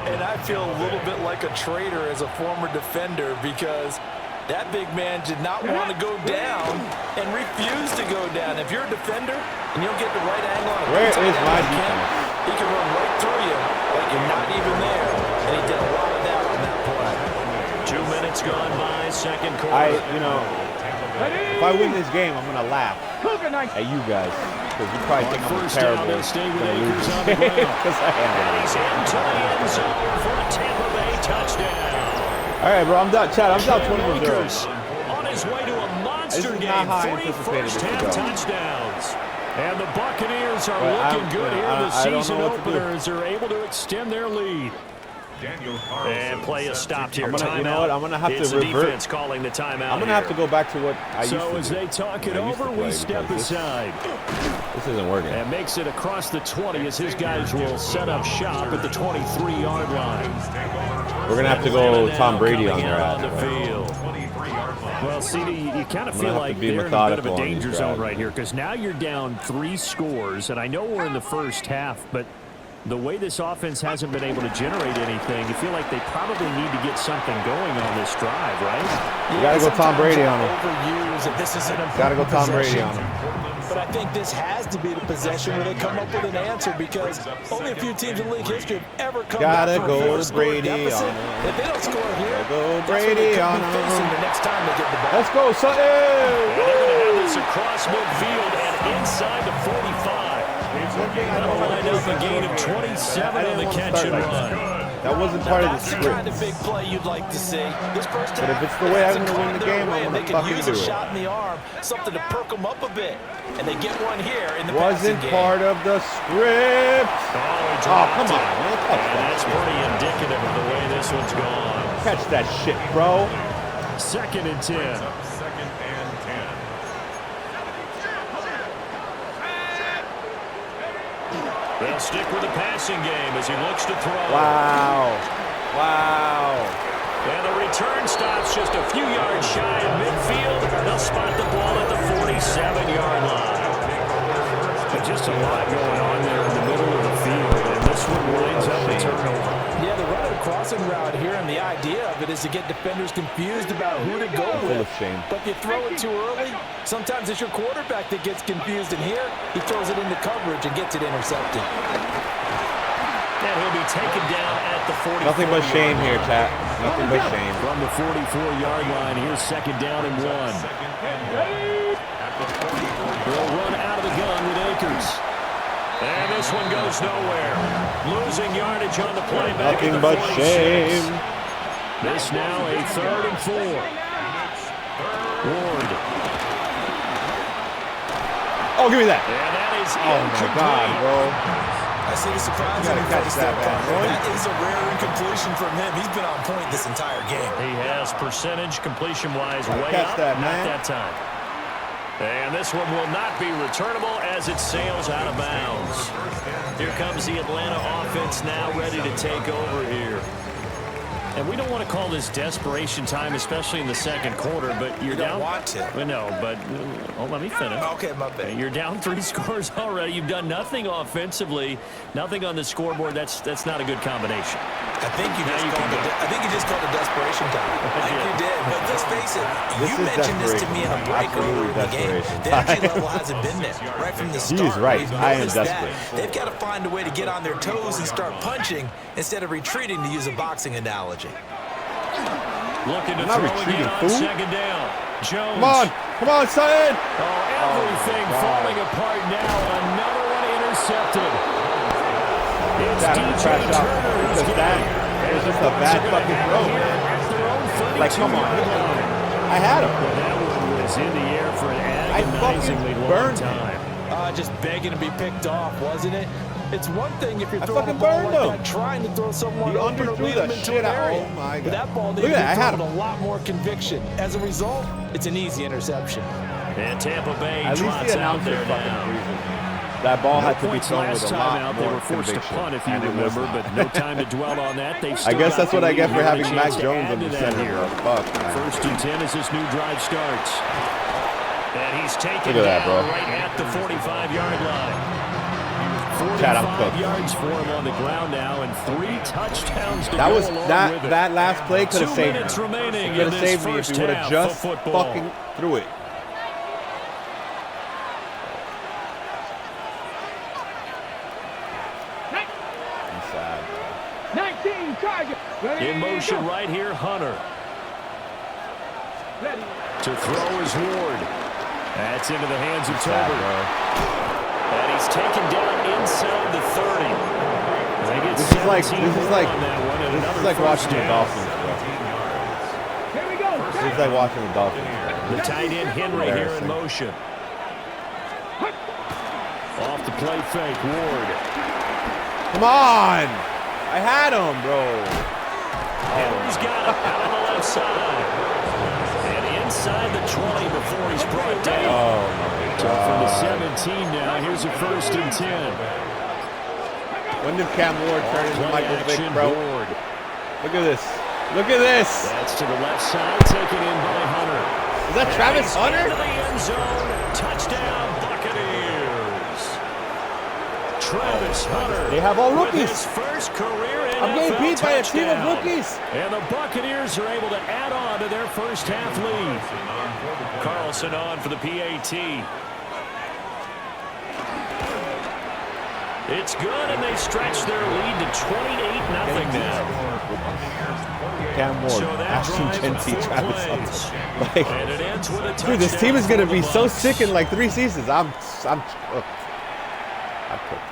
[SPEAKER 4] And I feel a little bit like a traitor as a former defender because that big man did not want to go down and refused to go down. If you're a defender and you don't get the right angle on a
[SPEAKER 1] where is my defense?
[SPEAKER 4] He can run right through you like you're not even there. And he did a lot of that on that play.
[SPEAKER 3] 2 minutes gone by, 2nd quarter.
[SPEAKER 1] If I win this game, I'm going to laugh at you guys. Because you probably think I'm terrible.
[SPEAKER 3] Down, stay with Akers on the ground. And he's into the end zone for a Tampa Bay touchdown.
[SPEAKER 1] All right, bro, I'm done. Chad, I'm down 21-0.
[SPEAKER 3] On his way to a monster game, 3 first-half touchdowns. And the Buccaneers are looking good here in the season opener as they're able to extend their lead. And play is stopped here.
[SPEAKER 1] You know what? I'm going to have to revert.
[SPEAKER 3] Defense calling the timeout.
[SPEAKER 1] I'm going to have to go back to what I used to do.
[SPEAKER 3] So as they talk it over, we step aside.
[SPEAKER 1] This isn't working.
[SPEAKER 3] And makes it across the 20 as his guys will set up shop at the 23-yard line.
[SPEAKER 1] We're going to have to go Tom Brady on their
[SPEAKER 3] on the field. Well, CD, you kind of feel like they're in a bit of a danger zone right here because now you're down 3 scores, and I know we're in the 1st half, but the way this offense hasn't been able to generate anything, you feel like they probably need to get something going on this drive, right?
[SPEAKER 1] You got to go Tom Brady on him.
[SPEAKER 4] Got
[SPEAKER 1] to go Tom Brady on him.
[SPEAKER 4] But I think this has to be the possession where they come up with an answer because only a few teams in league history have ever come back from a 4-score deficit. If they don't score here,
[SPEAKER 1] go Brady on
[SPEAKER 4] facing the next time they get the ball.
[SPEAKER 1] Let's go, Sutton!
[SPEAKER 3] They're going to have this across midfield and inside the 45. Line up a gain of 27 on the catch and run.
[SPEAKER 1] That wasn't part of the script.
[SPEAKER 4] That's the kind of big play you'd like to see. This first
[SPEAKER 1] but if it's the way I'm going to win the game, I'm going to fucking do it.
[SPEAKER 4] They could use a shot in the arm, something to perk them up a bit. And they get one here in the
[SPEAKER 1] wasn't part of the script. Oh, come on, man.
[SPEAKER 3] That's pretty indicative of the way this one's gone.
[SPEAKER 1] Catch that shit, bro.
[SPEAKER 3] 2nd and 10. They'll stick with the passing game as he looks to throw.
[SPEAKER 1] Wow.
[SPEAKER 3] And the return stops just a few yards shy of midfield. They'll spot the ball at the 47-yard line. Just a lot going on there in the middle of the field. And this one will end up returning
[SPEAKER 4] crossing route here, and the idea of it is to get defenders confused about who to go with. But if you throw it too early, sometimes it's your quarterback that gets confused, and here he throws it into coverage and gets it intercepted.
[SPEAKER 3] And he'll be taken down at the 44.
[SPEAKER 1] Nothing but shame here, chat. Nothing but shame.
[SPEAKER 3] From the 44-yard line, here's 2nd down and 1. They'll run out of the gun with Akers. And this one goes nowhere. Losing yardage on the play back.
[SPEAKER 1] Nothing but shame.
[SPEAKER 3] This now a 3rd and 4. Ward.
[SPEAKER 1] Oh, give me that.
[SPEAKER 3] And that is
[SPEAKER 1] Oh, my God, bro.
[SPEAKER 4] I see the surprise in
[SPEAKER 1] catch
[SPEAKER 4] face
[SPEAKER 1] that,
[SPEAKER 4] there.
[SPEAKER 1] man.
[SPEAKER 4] That is a rare incompletion from him. He's been on point this entire game.
[SPEAKER 3] He has percentage completion-wise way
[SPEAKER 1] catch
[SPEAKER 3] up.
[SPEAKER 1] that,
[SPEAKER 3] Not
[SPEAKER 1] man.
[SPEAKER 3] that time. And this one will not be returnable as it sails out of bounds. Here comes the Atlanta offense now ready to take over here. And we don't want to call this desperation time, especially in the 2nd quarter, but you're down.
[SPEAKER 4] You don't want to.
[SPEAKER 3] Well, no, but let me finish.
[SPEAKER 4] Okay, my bad.
[SPEAKER 3] You're down 3 scores already. You've done nothing offensively, nothing on the scoreboard. That's not a good combination.
[SPEAKER 4] I think you just called it desperation time. I think you did. But let's face it, you mentioned this to me in a break earlier in the game. The energy level hasn't been there right from the start.
[SPEAKER 1] He's right.
[SPEAKER 4] We've
[SPEAKER 1] I am
[SPEAKER 4] noticed
[SPEAKER 1] desperate.
[SPEAKER 4] that. They've got to find a way to get on their toes and start punching instead of retreating, to use a boxing analogy.
[SPEAKER 3] Looking to
[SPEAKER 1] not
[SPEAKER 3] throw
[SPEAKER 1] retreating,
[SPEAKER 3] again on
[SPEAKER 1] fool.
[SPEAKER 3] 2nd down. Jones.
[SPEAKER 1] Come on, son.
[SPEAKER 3] Everything falling apart now. Another one intercepted. It's DJ Turner.
[SPEAKER 1] It's just a bad fucking throw, man. Like, come on. I had him.
[SPEAKER 3] That one was in the air for an
[SPEAKER 1] I
[SPEAKER 3] agonizingly
[SPEAKER 1] fucking
[SPEAKER 3] long
[SPEAKER 1] burned
[SPEAKER 3] time.
[SPEAKER 4] Just begging to be picked off, wasn't it? It's one thing if you're
[SPEAKER 1] I
[SPEAKER 4] throwing a
[SPEAKER 1] fucking
[SPEAKER 4] ball
[SPEAKER 1] burned
[SPEAKER 4] like
[SPEAKER 1] him.
[SPEAKER 4] that, trying to throw someone
[SPEAKER 1] He
[SPEAKER 4] open or
[SPEAKER 1] underthrew
[SPEAKER 4] lead
[SPEAKER 1] that
[SPEAKER 4] them into
[SPEAKER 1] shit
[SPEAKER 4] an
[SPEAKER 1] out.
[SPEAKER 4] area.
[SPEAKER 1] Oh, my God.
[SPEAKER 4] But that ball
[SPEAKER 1] Look
[SPEAKER 4] needed
[SPEAKER 1] at
[SPEAKER 4] to
[SPEAKER 1] that. I
[SPEAKER 4] be
[SPEAKER 1] had
[SPEAKER 4] thrown with
[SPEAKER 1] him.
[SPEAKER 4] a lot more conviction. As a result, it's an easy interception.
[SPEAKER 3] And Tampa Bay
[SPEAKER 1] At least
[SPEAKER 3] trots
[SPEAKER 1] the
[SPEAKER 3] out
[SPEAKER 1] announcer
[SPEAKER 3] there
[SPEAKER 1] fucking
[SPEAKER 3] now.
[SPEAKER 1] reason. That ball had to be
[SPEAKER 3] Points
[SPEAKER 1] thrown
[SPEAKER 3] last
[SPEAKER 1] with a
[SPEAKER 3] time
[SPEAKER 1] lot
[SPEAKER 3] out,
[SPEAKER 1] more
[SPEAKER 3] they were forced to
[SPEAKER 1] conviction.
[SPEAKER 3] punt, if you
[SPEAKER 1] And it was
[SPEAKER 3] remember,
[SPEAKER 1] not.
[SPEAKER 3] but no time to dwell on that. They've
[SPEAKER 1] I
[SPEAKER 3] still
[SPEAKER 1] guess
[SPEAKER 3] got
[SPEAKER 1] that's
[SPEAKER 3] the
[SPEAKER 1] what I
[SPEAKER 3] lead
[SPEAKER 1] get for
[SPEAKER 3] here and a
[SPEAKER 1] having Mac
[SPEAKER 3] chance to
[SPEAKER 1] Jones
[SPEAKER 3] add
[SPEAKER 1] on
[SPEAKER 3] to
[SPEAKER 1] the
[SPEAKER 3] that
[SPEAKER 1] center.
[SPEAKER 3] here.
[SPEAKER 1] Fuck, man.
[SPEAKER 3] 1st and 10 as this new drive starts. And he's taken
[SPEAKER 1] Look at that,
[SPEAKER 3] down
[SPEAKER 1] bro.
[SPEAKER 3] right at the 45-yard line.
[SPEAKER 1] Chad, I'm
[SPEAKER 3] 45
[SPEAKER 1] cooked.
[SPEAKER 3] yards for him on the ground now, and 3 touchdowns to
[SPEAKER 1] That
[SPEAKER 3] go
[SPEAKER 1] was
[SPEAKER 3] along with it.
[SPEAKER 1] that last play could have
[SPEAKER 3] 2
[SPEAKER 1] saved
[SPEAKER 3] minutes
[SPEAKER 1] me.
[SPEAKER 3] remaining
[SPEAKER 1] Could
[SPEAKER 3] in
[SPEAKER 1] have
[SPEAKER 3] this
[SPEAKER 1] saved me if
[SPEAKER 3] first
[SPEAKER 1] he would have
[SPEAKER 3] half
[SPEAKER 1] just
[SPEAKER 3] of football.
[SPEAKER 1] fucking threw it. I'm sad, bro.
[SPEAKER 5] 19 target.
[SPEAKER 3] In motion right here, Hunter. To throw is Ward. That's into the hands of
[SPEAKER 1] Sad,
[SPEAKER 3] Tolbert.
[SPEAKER 1] bro.
[SPEAKER 3] And he's taken down inside the 30. They get
[SPEAKER 1] This is like
[SPEAKER 3] 17 on that one, and
[SPEAKER 1] this
[SPEAKER 3] another
[SPEAKER 1] is like
[SPEAKER 3] first
[SPEAKER 1] watching the
[SPEAKER 3] down.
[SPEAKER 1] Dolphins, bro.
[SPEAKER 5] Here we go.
[SPEAKER 1] This is like watching the Dolphins.
[SPEAKER 3] The tight end Henry here in motion. Off the play fake, Ward.
[SPEAKER 1] Come on! I had him, bro.
[SPEAKER 3] Henry's got it out on the left side. And inside the 20 before he's brought down.
[SPEAKER 1] Oh my
[SPEAKER 3] So from the
[SPEAKER 1] God.
[SPEAKER 3] 17 now, here's a 1st and 10.
[SPEAKER 1] When did Cam Ward turn into
[SPEAKER 3] Play
[SPEAKER 1] Michael Vick,
[SPEAKER 3] action,
[SPEAKER 1] bro?
[SPEAKER 3] Ward.
[SPEAKER 1] Look at this. Look at this.
[SPEAKER 3] That's to the left side, taken in by Hunter.
[SPEAKER 1] Is that Travis
[SPEAKER 3] He's
[SPEAKER 1] Hunter?
[SPEAKER 3] into the end zone. Touchdown, Buccaneers. Travis Hunter.
[SPEAKER 1] They have all
[SPEAKER 3] with
[SPEAKER 1] rookies.
[SPEAKER 3] his first career NFL
[SPEAKER 1] I'm getting beat by a team of
[SPEAKER 3] touchdown.
[SPEAKER 1] rookies.
[SPEAKER 3] And the Buccaneers are able to add on to their first half lead. Carlson on for the PAT. It's good, and they stretch their lead to 28-0 now.
[SPEAKER 1] Cam Ward,
[SPEAKER 3] So that
[SPEAKER 1] Ashton
[SPEAKER 3] drive,
[SPEAKER 1] Genty,
[SPEAKER 3] 4
[SPEAKER 1] Travis
[SPEAKER 3] plays.
[SPEAKER 1] Hunter. Like,
[SPEAKER 3] And it ends with a touchdown.
[SPEAKER 1] dude, this team is gonna be
[SPEAKER 3] for the
[SPEAKER 1] so
[SPEAKER 3] Bucs.
[SPEAKER 1] sick in like 3 seasons. I'm cooked. I'm cooked.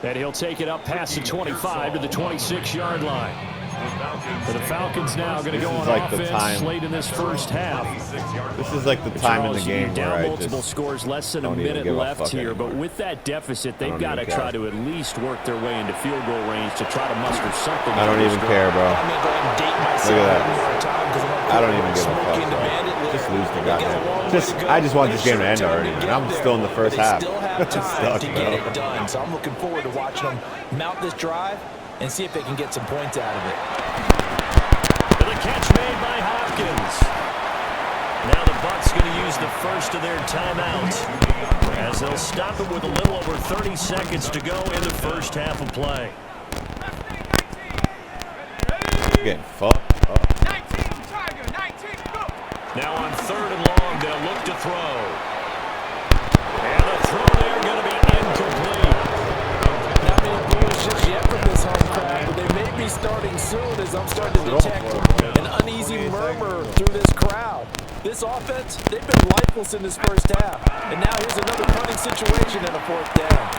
[SPEAKER 3] And he'll take it up past the 25 to the 26-yard line. For the Falcons now going to go on
[SPEAKER 1] like the
[SPEAKER 3] offense
[SPEAKER 1] time.
[SPEAKER 3] late in this first half.
[SPEAKER 1] This is like the time in the
[SPEAKER 3] Charles,
[SPEAKER 1] game
[SPEAKER 3] you're down
[SPEAKER 1] where I
[SPEAKER 3] multiple
[SPEAKER 1] just
[SPEAKER 3] scores, less than a
[SPEAKER 1] don't even
[SPEAKER 3] minute
[SPEAKER 1] give a
[SPEAKER 3] left
[SPEAKER 1] fuck
[SPEAKER 3] here.
[SPEAKER 1] anymore.
[SPEAKER 3] But with that deficit, they've
[SPEAKER 1] don't
[SPEAKER 3] got to
[SPEAKER 1] even
[SPEAKER 3] try
[SPEAKER 1] care.
[SPEAKER 3] to at least work their way into field goal range to try to muster something.
[SPEAKER 1] I don't
[SPEAKER 3] out of
[SPEAKER 1] even
[SPEAKER 3] this
[SPEAKER 1] care, bro.
[SPEAKER 4] I'm going to go ahead and date myself
[SPEAKER 1] Look at that.
[SPEAKER 4] one more time because I'm
[SPEAKER 1] I don't even give a fuck,
[SPEAKER 4] smoking the
[SPEAKER 1] bro.
[SPEAKER 4] bandit look.
[SPEAKER 1] Just lose the
[SPEAKER 4] They got a long
[SPEAKER 1] goddamn.
[SPEAKER 4] way to go.
[SPEAKER 1] I just want
[SPEAKER 4] They
[SPEAKER 1] this game to
[SPEAKER 4] should
[SPEAKER 1] end
[SPEAKER 4] have
[SPEAKER 1] already,
[SPEAKER 4] time to
[SPEAKER 1] man.
[SPEAKER 4] get
[SPEAKER 1] I'm
[SPEAKER 4] there,
[SPEAKER 1] still in the
[SPEAKER 4] but
[SPEAKER 1] first
[SPEAKER 4] they
[SPEAKER 1] half.
[SPEAKER 4] still have
[SPEAKER 1] It's
[SPEAKER 4] time
[SPEAKER 1] stuck,
[SPEAKER 4] to get
[SPEAKER 1] bro.
[SPEAKER 4] it done. So I'm looking forward to watching them mount this drive and see if they can get some points out of it.
[SPEAKER 3] The catch made by Hopkins. Now the Bucs going to use the first of their timeouts as as they'll stop it with a little over 30 seconds to go in the first half of play.
[SPEAKER 1] Getting fucked up.
[SPEAKER 5] 19, Tiger, 19, go!
[SPEAKER 3] Now on 3rd and long, they'll look to throw. And the throw there going to be incomplete.
[SPEAKER 4] Not many blemishes yet from this home crowd, but they may be starting soon as I'm starting to detect an uneasy murmur through this crowd. This offense, they've been lifeless in this first half. And now here's another punting situation and a 4th down.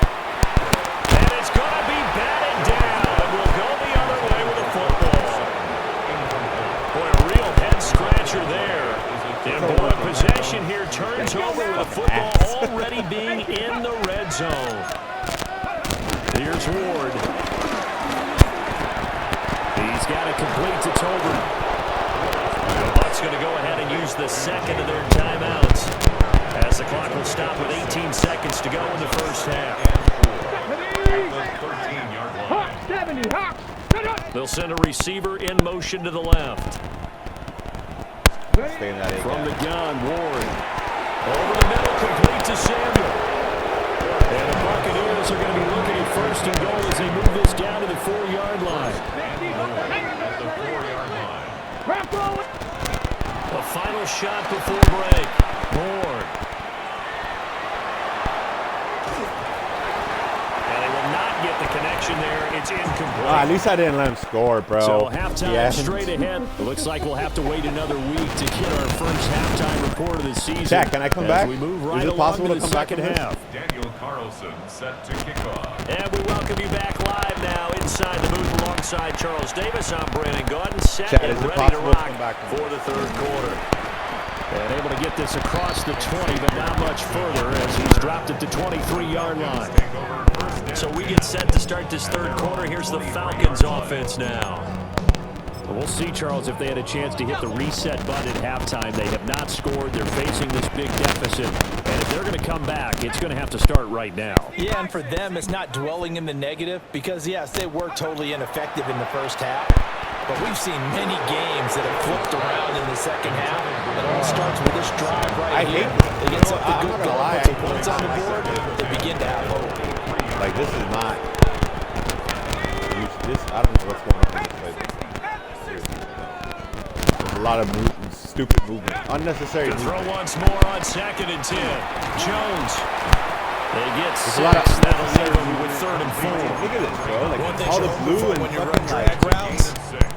[SPEAKER 3] And it's going to be batted down. And we'll go the other way with the football. Boy, a real head-scratcher there. And boy, possession here turns over with the football already being in the red zone. Here's Ward. He's got it complete to Tolbert. The Bucs going to go ahead and use the second of their timeouts as the clock will stop with 18 seconds to go in the first half.
[SPEAKER 5] Hawk 70, Hawk!
[SPEAKER 3] They'll send a receiver in motion to the left.
[SPEAKER 1] Stay in that
[SPEAKER 3] From the gun, Ward. Over the middle, complete to Samuel. And the Buccaneers are going to be looking at 1st and goal as they move this down to the 4-yard line. A final shot before break. Ward. And they will not get the connection there. It's incomplete.
[SPEAKER 1] At least I didn't let him score, bro.
[SPEAKER 3] So halftime
[SPEAKER 1] Yeah.
[SPEAKER 3] straight ahead. It looks like we'll have to wait another week to get our first halftime report of the season.
[SPEAKER 1] Chat, can I come back?
[SPEAKER 3] We move right
[SPEAKER 1] Is it
[SPEAKER 3] along
[SPEAKER 1] possible
[SPEAKER 3] to
[SPEAKER 1] to
[SPEAKER 3] the
[SPEAKER 1] come back
[SPEAKER 3] second
[SPEAKER 1] from this?
[SPEAKER 3] half.
[SPEAKER 6] Daniel Carlson set to kick off.
[SPEAKER 3] And we welcome you back live now inside the booth alongside Charles Davis. I'm Brandon Gordon, set
[SPEAKER 1] Chat,
[SPEAKER 3] and
[SPEAKER 1] is it
[SPEAKER 3] ready to
[SPEAKER 1] possible to
[SPEAKER 3] rock
[SPEAKER 1] come back from
[SPEAKER 3] for the 3rd quarter. And able to get this across the 20, but not much further as he's dropped it to 23-yard line. So we get set to start this 3rd quarter. Here's the Falcons offense now. We'll see, Charles, if they had a chance to hit the reset button at halftime. They have not scored. They're facing this big deficit. And if they're going to come back, it's going to have to start right now.
[SPEAKER 4] Yeah, and for them, it's not dwelling in the negative because, yes, they were totally ineffective in the first half. But we've seen many games that have flipped around in the second half. It all starts with this drive right here. They get something
[SPEAKER 1] I'm
[SPEAKER 4] good
[SPEAKER 1] not gonna
[SPEAKER 4] going,
[SPEAKER 1] lie,
[SPEAKER 4] put some points on the board, they begin to have hope.
[SPEAKER 1] Like, this is not. I don't know what's going on in this place. There's a lot of stupid movement. Unnecessary
[SPEAKER 3] To throw
[SPEAKER 1] movement.
[SPEAKER 3] once more on 2nd and 10. Jones. They get
[SPEAKER 1] There's a lot of
[SPEAKER 3] 6. That'll leave
[SPEAKER 1] unnecessary
[SPEAKER 3] them with 3rd and 4.
[SPEAKER 1] Look at this, bro.
[SPEAKER 7] One
[SPEAKER 1] Like,
[SPEAKER 7] thing
[SPEAKER 1] all the
[SPEAKER 7] you're
[SPEAKER 1] blue
[SPEAKER 7] hoping
[SPEAKER 1] and
[SPEAKER 7] when you run
[SPEAKER 1] fucking
[SPEAKER 7] drag routes,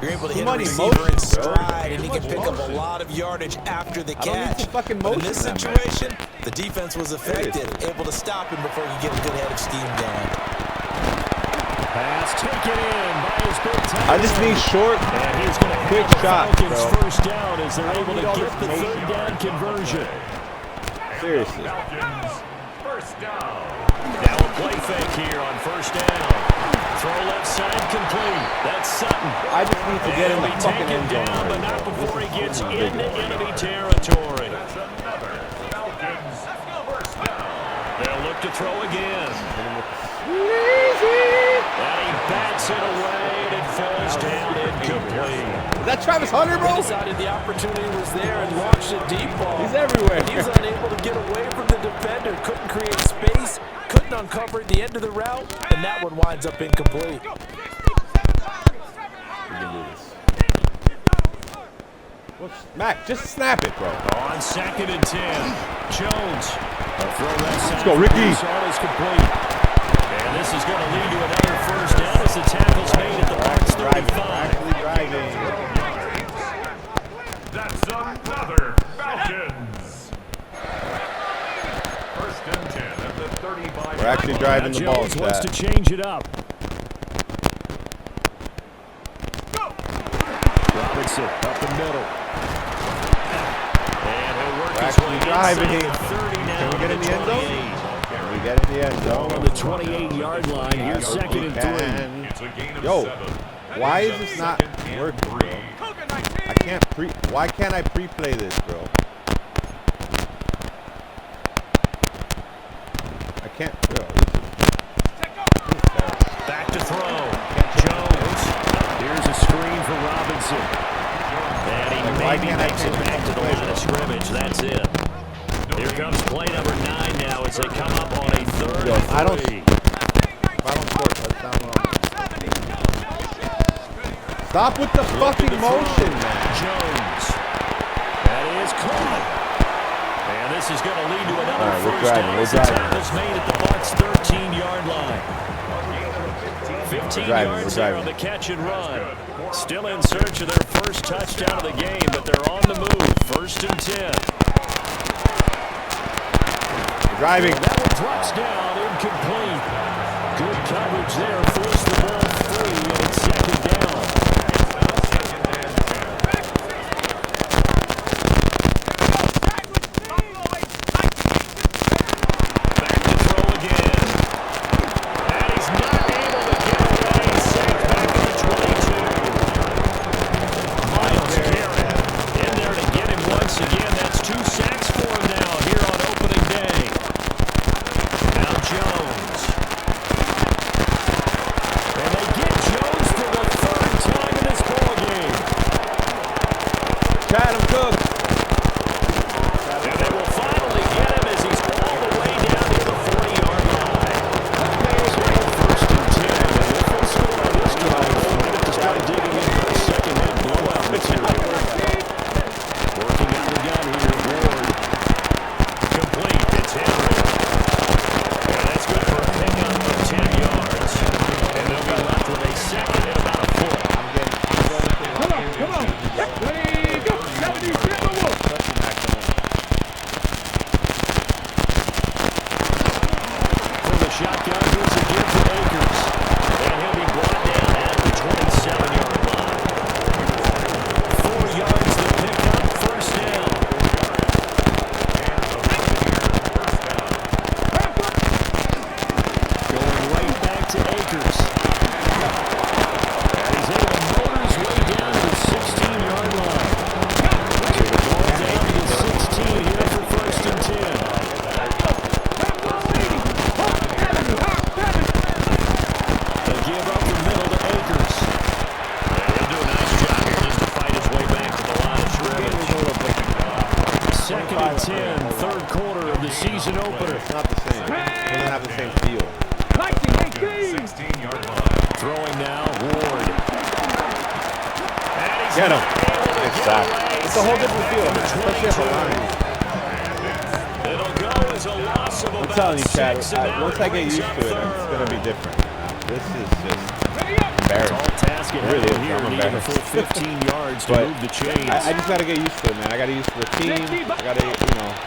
[SPEAKER 7] you're able to hit a
[SPEAKER 1] money
[SPEAKER 7] receiver
[SPEAKER 1] motion,
[SPEAKER 7] in
[SPEAKER 1] bro.
[SPEAKER 7] stride, and he
[SPEAKER 1] Too
[SPEAKER 7] can
[SPEAKER 1] much
[SPEAKER 7] pick up a
[SPEAKER 1] motion.
[SPEAKER 7] lot of yardage after the
[SPEAKER 1] I don't need
[SPEAKER 7] catch.
[SPEAKER 1] some fucking
[SPEAKER 7] But in
[SPEAKER 1] motion
[SPEAKER 7] this
[SPEAKER 1] in that, man.
[SPEAKER 7] situation, the defense was effective, able to stop him before he get a good head of steam going.
[SPEAKER 3] Pass taken in by his big tight
[SPEAKER 1] I just
[SPEAKER 3] end.
[SPEAKER 1] need short,
[SPEAKER 3] And he's going to
[SPEAKER 1] quick
[SPEAKER 3] have the
[SPEAKER 1] shots,
[SPEAKER 3] Falcons
[SPEAKER 1] bro.
[SPEAKER 3] first down as they're able to
[SPEAKER 1] need all
[SPEAKER 3] get
[SPEAKER 1] this
[SPEAKER 3] the
[SPEAKER 1] motion.
[SPEAKER 3] 3rd down conversion.
[SPEAKER 1] seriously.
[SPEAKER 6] Falcons, first down.
[SPEAKER 3] Now a play fake here on 1st down. Throw left side complete. That's Sutton.
[SPEAKER 1] I just need to get in
[SPEAKER 3] And
[SPEAKER 1] the
[SPEAKER 3] he'll be
[SPEAKER 1] fucking
[SPEAKER 3] taken
[SPEAKER 1] end zone
[SPEAKER 3] down, but
[SPEAKER 1] already,
[SPEAKER 3] not
[SPEAKER 1] bro.
[SPEAKER 3] before
[SPEAKER 1] This
[SPEAKER 3] he
[SPEAKER 1] is
[SPEAKER 3] gets
[SPEAKER 1] fucking
[SPEAKER 3] into
[SPEAKER 1] ridiculous.
[SPEAKER 3] enemy territory.
[SPEAKER 6] That's another Falcons, first down.
[SPEAKER 3] They'll look to throw again. And he bats it away, and it falls down incomplete.
[SPEAKER 1] Is that Travis Hunter,
[SPEAKER 4] He
[SPEAKER 1] bro?
[SPEAKER 4] decided the opportunity was there and launched a deep ball.
[SPEAKER 1] He's everywhere.
[SPEAKER 4] He was unable to get away from the defender, couldn't create space, couldn't uncover at the end of the route, and that one winds up incomplete.
[SPEAKER 1] We can do this. Mac, just snap it, bro.
[SPEAKER 3] On 2nd and 10, Jones. A throw left side.
[SPEAKER 1] Let's go, Ricky.
[SPEAKER 3] Shot is complete. And this is going to lead to another first down as the tackle's made at the Bucs 35.
[SPEAKER 1] Actually driving.
[SPEAKER 6] That's another Falcons. First and 10 at the 35.
[SPEAKER 1] We're actually driving the ball,
[SPEAKER 3] Jones wants to
[SPEAKER 1] chat.
[SPEAKER 3] change it up. Robinson up the middle. And he'll work
[SPEAKER 1] We're
[SPEAKER 3] his way
[SPEAKER 1] actually
[SPEAKER 3] inside
[SPEAKER 1] driving.
[SPEAKER 3] the 30 now.
[SPEAKER 1] Can we get in the end zone?
[SPEAKER 3] 28.
[SPEAKER 1] Can we get in the end
[SPEAKER 3] On
[SPEAKER 1] zone?
[SPEAKER 3] the 28-yard line, here's 2nd and 3.
[SPEAKER 1] Can.
[SPEAKER 6] It's a gain of
[SPEAKER 1] Yo,
[SPEAKER 6] 7.
[SPEAKER 1] why
[SPEAKER 6] That
[SPEAKER 1] is this not
[SPEAKER 6] second and
[SPEAKER 1] working,
[SPEAKER 6] 3.
[SPEAKER 1] bro? I can't why can't I pre-play this, bro? I can't, bro.
[SPEAKER 3] Back to throw. Jones. Here's a screen for Robinson. And he
[SPEAKER 1] Why
[SPEAKER 3] maybe
[SPEAKER 1] can't I
[SPEAKER 3] makes it
[SPEAKER 1] take
[SPEAKER 3] back to the line of scrimmage. That's it. Here comes play number 9 now as as they come up on a third
[SPEAKER 1] Yo,
[SPEAKER 3] and
[SPEAKER 1] I don't.
[SPEAKER 3] three.
[SPEAKER 1] If I don't score a touchdown, stop with the fucking motion, man.
[SPEAKER 3] Jones. That is caught. And this is going to lead to another
[SPEAKER 1] All right, we're
[SPEAKER 3] first
[SPEAKER 1] driving,
[SPEAKER 3] down.
[SPEAKER 1] we're
[SPEAKER 3] As the
[SPEAKER 1] driving.
[SPEAKER 3] tackle's made at the Bucs' 13-yard line. 15 yards there on the catch and run. Still in search of their first touchdown of the game, but they're on the move. First and 10.
[SPEAKER 1] Driving.
[SPEAKER 3] That one drops down, incomplete. Good coverage there, forced the ball free, and it's second down. Back to throw again. And he's not able to get away. Sacked back to the 22. Miles Garrett in there to get him once again. That's 2 sacks for him now here on opening day. Now Jones. And they get Jones for the 3rd time in this ballgame.
[SPEAKER 1] Chad him, Cook.
[SPEAKER 3] And they will finally get him as he's all the way down to the 40-yard line. So first and 10. And if they score on this drive, they have to start digging in for a second-hand blowout material. Working out the gun here, Ward. Complete. It's Henry. And that's good for a pickup of 10 yards. And they'll be left with a second and about a foot.
[SPEAKER 5] Come on. Ready, go. 70,
[SPEAKER 3] From the shotgun, here's a give to Akers. And he'll be brought down at the 27-yard line. 4 yards to pick up, first down. Going right back to Akers. And he's able to motor his way down to the 16-yard line. So the ball down to the 16 here for first and 10. They give up the middle to Akers. And he'll do a nice job here just to fight his way back to the line of scrimmage. Second and 10, third quarter of the season opener.
[SPEAKER 1] It's not the same. It doesn't have the same feel.
[SPEAKER 6] 16-yard line.
[SPEAKER 3] Throwing now, Ward. And he's
[SPEAKER 1] Get him.
[SPEAKER 3] not able to
[SPEAKER 1] It's
[SPEAKER 3] get
[SPEAKER 1] that.
[SPEAKER 3] away.
[SPEAKER 1] It's a whole different feel, man. Especially at the line.
[SPEAKER 3] It'll go as a loss of
[SPEAKER 1] I'm
[SPEAKER 3] about
[SPEAKER 1] telling you, Chad,
[SPEAKER 3] 6, and now
[SPEAKER 1] once I get
[SPEAKER 3] brings
[SPEAKER 1] used
[SPEAKER 3] up
[SPEAKER 1] to it,
[SPEAKER 3] third.
[SPEAKER 1] it's going to be different. This is just
[SPEAKER 3] It's
[SPEAKER 1] embarrassing.
[SPEAKER 3] all task at
[SPEAKER 1] It really
[SPEAKER 3] hand
[SPEAKER 1] is.
[SPEAKER 3] here,
[SPEAKER 1] I'm
[SPEAKER 3] needing a
[SPEAKER 1] embarrassed.
[SPEAKER 3] full 15 yards to
[SPEAKER 1] But
[SPEAKER 3] move the chains.
[SPEAKER 1] I just got to get used to it, man. I got to get used to the team. I got to,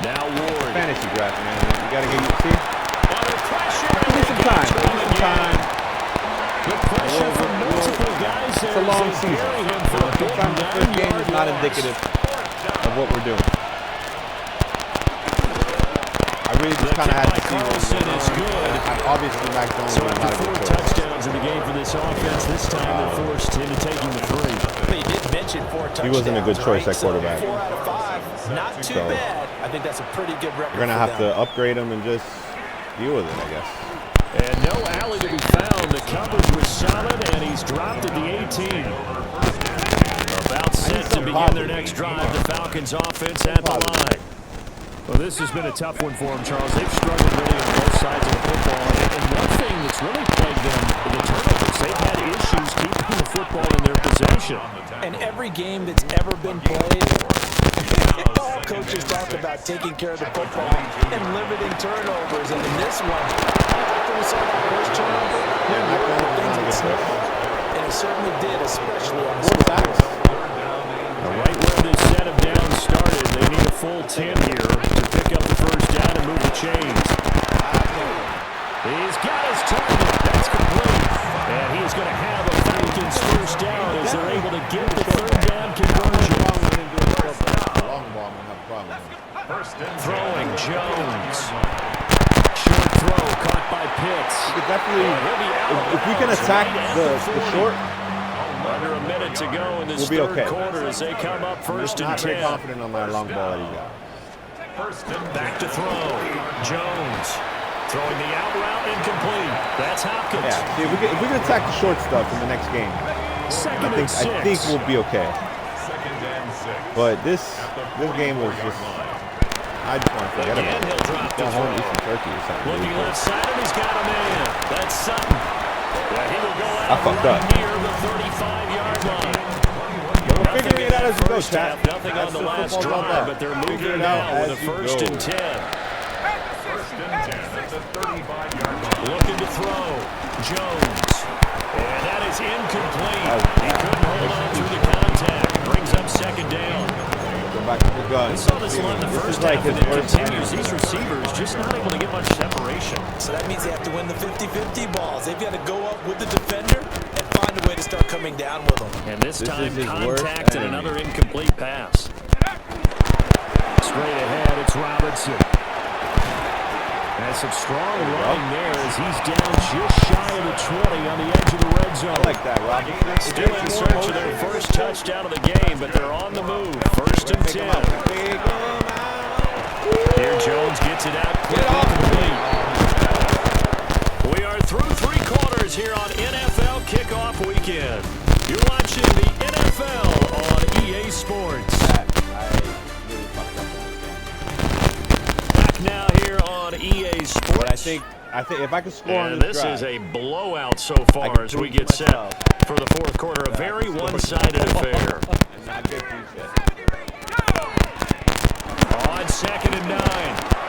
[SPEAKER 3] Now Ward.
[SPEAKER 1] fantasy draft, man. You got to get used to it.
[SPEAKER 3] Under pressure.
[SPEAKER 1] Give me some time. Give me some time.
[SPEAKER 3] The pressure from multiple guys there.
[SPEAKER 1] It's a long
[SPEAKER 3] as they
[SPEAKER 1] season.
[SPEAKER 3] bury him for a big
[SPEAKER 1] Sometimes the first game is not
[SPEAKER 3] 9-yard loss.
[SPEAKER 1] indicative of what we're doing. I really just kind of had to see what was
[SPEAKER 3] Carlson
[SPEAKER 1] going
[SPEAKER 3] is
[SPEAKER 1] on.
[SPEAKER 3] good.
[SPEAKER 1] Obviously, Mac Jones
[SPEAKER 3] So
[SPEAKER 1] was not
[SPEAKER 3] after
[SPEAKER 1] a
[SPEAKER 3] 4
[SPEAKER 1] good choice.
[SPEAKER 3] touchdowns in the game for this offense, this time they're forced into taking the 3.
[SPEAKER 7] But you did mention 4 touchdowns.
[SPEAKER 1] He wasn't a good choice at quarterback.
[SPEAKER 7] So 4 out of 5, not too
[SPEAKER 1] So,
[SPEAKER 7] bad. I think that's a pretty good record.
[SPEAKER 1] You're going to
[SPEAKER 7] for
[SPEAKER 1] have
[SPEAKER 7] them.
[SPEAKER 1] to upgrade him and just deal with it, I guess.
[SPEAKER 3] And no alley to be found. The coverage was solid, and he's dropped at the 18. About set to begin their next drive. The Falcons offense at the line. Well, this has been a tough one for them, Charles. They've struggled really on both sides of the football. And one thing that's really plagued them, the turnovers, they've had issues keeping the football in their possession.
[SPEAKER 7] And every game that's ever been played, all coaches talk about taking care of the football and limiting turnovers. And in this one, after we saw that first turnover, things would snap. And it certainly did, especially on the
[SPEAKER 1] Sacks.
[SPEAKER 3] Right where this set of downs started, they need a full 10 here to pick up the first down and move the chains. He's got his target. That's complete. And he is going to have a Falcons first down as they're able to get the third down conversion. Throwing Jones. Short throw caught by Pitts.
[SPEAKER 1] Definitely, if we can attack the short,
[SPEAKER 3] Under a minute to go in this
[SPEAKER 1] we'll be
[SPEAKER 3] third
[SPEAKER 1] okay.
[SPEAKER 3] quarter as they come up first and
[SPEAKER 1] not very
[SPEAKER 3] 10.
[SPEAKER 1] confident on that long ball that he got.
[SPEAKER 3] Back to throw. Jones throwing the out route incomplete. That's Hopkins.
[SPEAKER 1] Yeah, see, if we can attack the short stuff in the next game,
[SPEAKER 3] Second and 6.
[SPEAKER 1] I think we'll be okay. But this game was just I just want to forget
[SPEAKER 3] Again,
[SPEAKER 1] about it.
[SPEAKER 3] he'll drop
[SPEAKER 1] Go
[SPEAKER 3] the
[SPEAKER 1] home,
[SPEAKER 3] throw.
[SPEAKER 1] eat some turkey or something.
[SPEAKER 3] Looking
[SPEAKER 1] really
[SPEAKER 3] left
[SPEAKER 1] quick.
[SPEAKER 3] side, and he's got a man. That's Sutton. Yeah, he will go
[SPEAKER 1] I
[SPEAKER 3] out
[SPEAKER 1] fucked
[SPEAKER 3] right
[SPEAKER 1] up.
[SPEAKER 3] near the 35-yard line.
[SPEAKER 1] We're figuring it out as we go,
[SPEAKER 3] First half,
[SPEAKER 1] chat.
[SPEAKER 3] nothing
[SPEAKER 1] That's
[SPEAKER 3] on the
[SPEAKER 1] what
[SPEAKER 3] last
[SPEAKER 1] football's all
[SPEAKER 3] drive,
[SPEAKER 1] about.
[SPEAKER 3] but they're
[SPEAKER 1] Figure
[SPEAKER 3] moving
[SPEAKER 1] it
[SPEAKER 3] now
[SPEAKER 1] out
[SPEAKER 3] with a
[SPEAKER 1] as you
[SPEAKER 3] first
[SPEAKER 1] go.
[SPEAKER 3] and 10.
[SPEAKER 6] First and 10 at the 35-yard line.
[SPEAKER 3] Looking to throw. Jones. And that is incomplete. He couldn't hold on through the contact. Brings up second down.
[SPEAKER 1] Go back to the gun.
[SPEAKER 3] We saw this one in the
[SPEAKER 1] This
[SPEAKER 3] first
[SPEAKER 1] is like
[SPEAKER 3] half,
[SPEAKER 1] his
[SPEAKER 3] and it
[SPEAKER 1] worst
[SPEAKER 3] continues.
[SPEAKER 1] enemy.
[SPEAKER 3] These receivers just not able to get much separation.
[SPEAKER 7] So that means they have to win the 50-50 balls. They've got to go up with the defender and find a way to start coming down with them.
[SPEAKER 3] And this
[SPEAKER 1] This
[SPEAKER 3] time,
[SPEAKER 1] is his worst
[SPEAKER 3] contact and
[SPEAKER 1] enemy.
[SPEAKER 3] another incomplete pass. Straight ahead, it's Robinson. And some strong running there as he's down just shy of the 20 on the edge of the red zone.
[SPEAKER 1] I like that, Robbie.
[SPEAKER 3] Still in search of their first touchdown of the game, but they're on the move. First and 10. Here Jones gets it out quickly complete. We are through three quarters here on NFL Kickoff Weekend. You're watching the NFL on EA Sports. Back now here on EA Sports.
[SPEAKER 1] But I think if I could score on
[SPEAKER 3] And
[SPEAKER 1] this
[SPEAKER 3] this
[SPEAKER 1] drive,
[SPEAKER 3] is a blowout so
[SPEAKER 1] I
[SPEAKER 3] far
[SPEAKER 1] can
[SPEAKER 3] as we
[SPEAKER 1] prove
[SPEAKER 3] get set
[SPEAKER 1] myself.
[SPEAKER 3] for the fourth quarter. A very one-sided affair.
[SPEAKER 1] and not get reset.
[SPEAKER 3] On second and 9,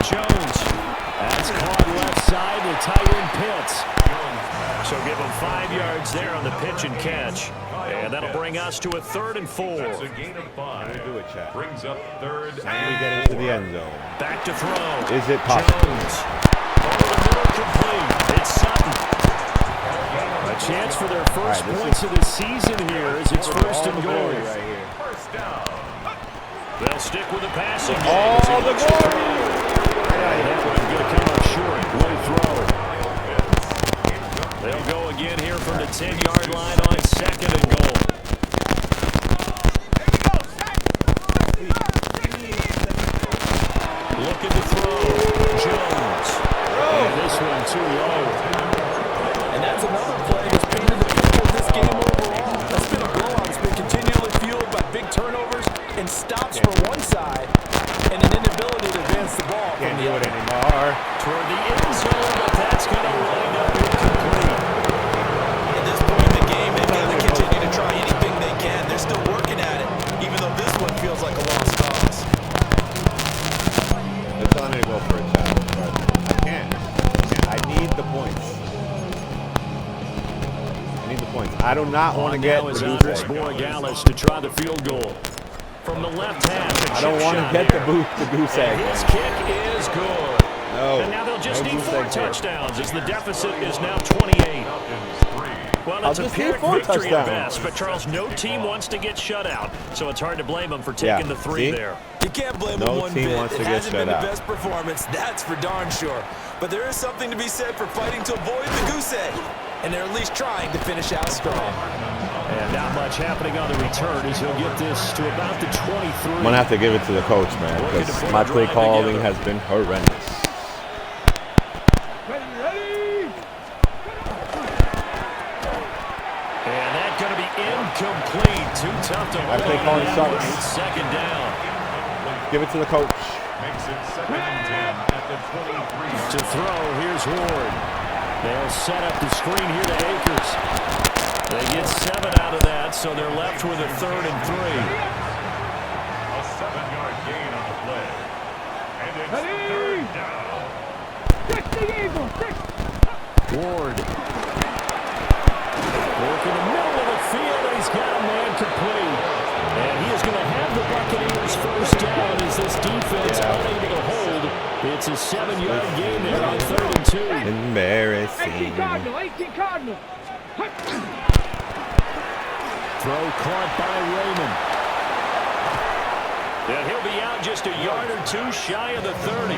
[SPEAKER 3] Jones. That's caught left side with tight end Pitts. So give him 5 yards there on the pitch and catch. And that'll bring us to a 3rd and 4.
[SPEAKER 6] That's a gain of 5.
[SPEAKER 1] Do it, chat.
[SPEAKER 6] Brings up third
[SPEAKER 1] And we get
[SPEAKER 6] and
[SPEAKER 1] into the end zone.
[SPEAKER 3] Back to throw.
[SPEAKER 1] Is it possible?
[SPEAKER 3] Jones. Over the middle, complete. It's Sutton. A chance for their first
[SPEAKER 1] All right,
[SPEAKER 3] points of the season here as it's first and goal.
[SPEAKER 1] Right here.
[SPEAKER 6] first down.
[SPEAKER 3] They'll stick with the passing game.
[SPEAKER 1] All
[SPEAKER 3] as he
[SPEAKER 1] the
[SPEAKER 3] looks to
[SPEAKER 1] glory.
[SPEAKER 3] throw. That one's going to come up short. Low throw. They'll go again here from the 10-yard line on second and goal. Looking to throw. Jones. And this one too low.
[SPEAKER 4] And that's another play that's painted the picture of this game overall. That's been a blowout. It's been continually fueled by big turnovers and stops from one side and an inability to advance the ball from
[SPEAKER 1] Can't
[SPEAKER 4] the
[SPEAKER 1] do it
[SPEAKER 4] other.
[SPEAKER 1] anymore.
[SPEAKER 3] Toward the end zone, but that's going to wind up incomplete.
[SPEAKER 7] At this point in the game, they've got to continue to try anything they can. They're still working at it, even though this one feels like a lost cause.
[SPEAKER 1] They're telling me to go for a challenge, but I can't. I need the points. I need the points. I do not want to get
[SPEAKER 3] Now is
[SPEAKER 1] the
[SPEAKER 3] Andres
[SPEAKER 1] goose egg.
[SPEAKER 3] Borregales to try the field goal. From the left half,
[SPEAKER 1] I don't want to get the goose egg.
[SPEAKER 3] His
[SPEAKER 1] Man.
[SPEAKER 3] kick is good.
[SPEAKER 1] No.
[SPEAKER 3] And now they'll just
[SPEAKER 1] No
[SPEAKER 3] need
[SPEAKER 1] goose
[SPEAKER 3] 4
[SPEAKER 1] egg here.
[SPEAKER 3] touchdowns as the deficit is now 28. Well,
[SPEAKER 1] I'll
[SPEAKER 3] it's a
[SPEAKER 1] just need
[SPEAKER 3] pyrrhic
[SPEAKER 1] 4
[SPEAKER 3] victory at
[SPEAKER 1] touchdowns.
[SPEAKER 3] best, but Charles, no team wants to get shut out, so it's hard to blame them for taking
[SPEAKER 1] Yeah,
[SPEAKER 3] the 3
[SPEAKER 1] see?
[SPEAKER 3] there.
[SPEAKER 7] You can't blame
[SPEAKER 1] No
[SPEAKER 7] them one
[SPEAKER 1] team
[SPEAKER 7] bit.
[SPEAKER 1] wants
[SPEAKER 7] It
[SPEAKER 1] to get
[SPEAKER 7] hasn't been
[SPEAKER 1] shut
[SPEAKER 7] the
[SPEAKER 1] out.
[SPEAKER 7] best performance, that's for darn sure. But there is something to be said for fighting to avoid the goose egg. And they're at least trying to finish out strong.
[SPEAKER 3] And not much happening on the return as he'll get this to about the 23.
[SPEAKER 1] I'm going to have to give it to the coach, man, because my play calling has been horrendous.
[SPEAKER 5] Ready?
[SPEAKER 3] And that's going to be incomplete. Too tough to
[SPEAKER 1] My
[SPEAKER 3] hold
[SPEAKER 1] play
[SPEAKER 3] on
[SPEAKER 1] calling
[SPEAKER 3] that one.
[SPEAKER 1] sucks.
[SPEAKER 3] It's second down.
[SPEAKER 1] Give it to the coach.
[SPEAKER 6] Makes it 2nd and 10 at the 23.
[SPEAKER 3] To throw, here's Ward. They'll set up the screen here to Akers. They get 7 out of that, so they're left with a 3rd and 3.
[SPEAKER 6] A 7-yard gain on the play. And it's
[SPEAKER 5] Ready?
[SPEAKER 6] 3rd down.
[SPEAKER 5] Six the Eagles. Six.
[SPEAKER 3] Ward. Work in the middle of the field, and he's got a man complete. And he is going to have the Buccaneers first down as this defense unable to hold. It's a 7-yard gain there on 3rd and 2.
[SPEAKER 5] 18
[SPEAKER 1] Embarrassing.
[SPEAKER 5] Cardinal. 18 Cardinal.
[SPEAKER 3] Throw caught by Raymond. And he'll be out just a yard or 2 shy of the 30.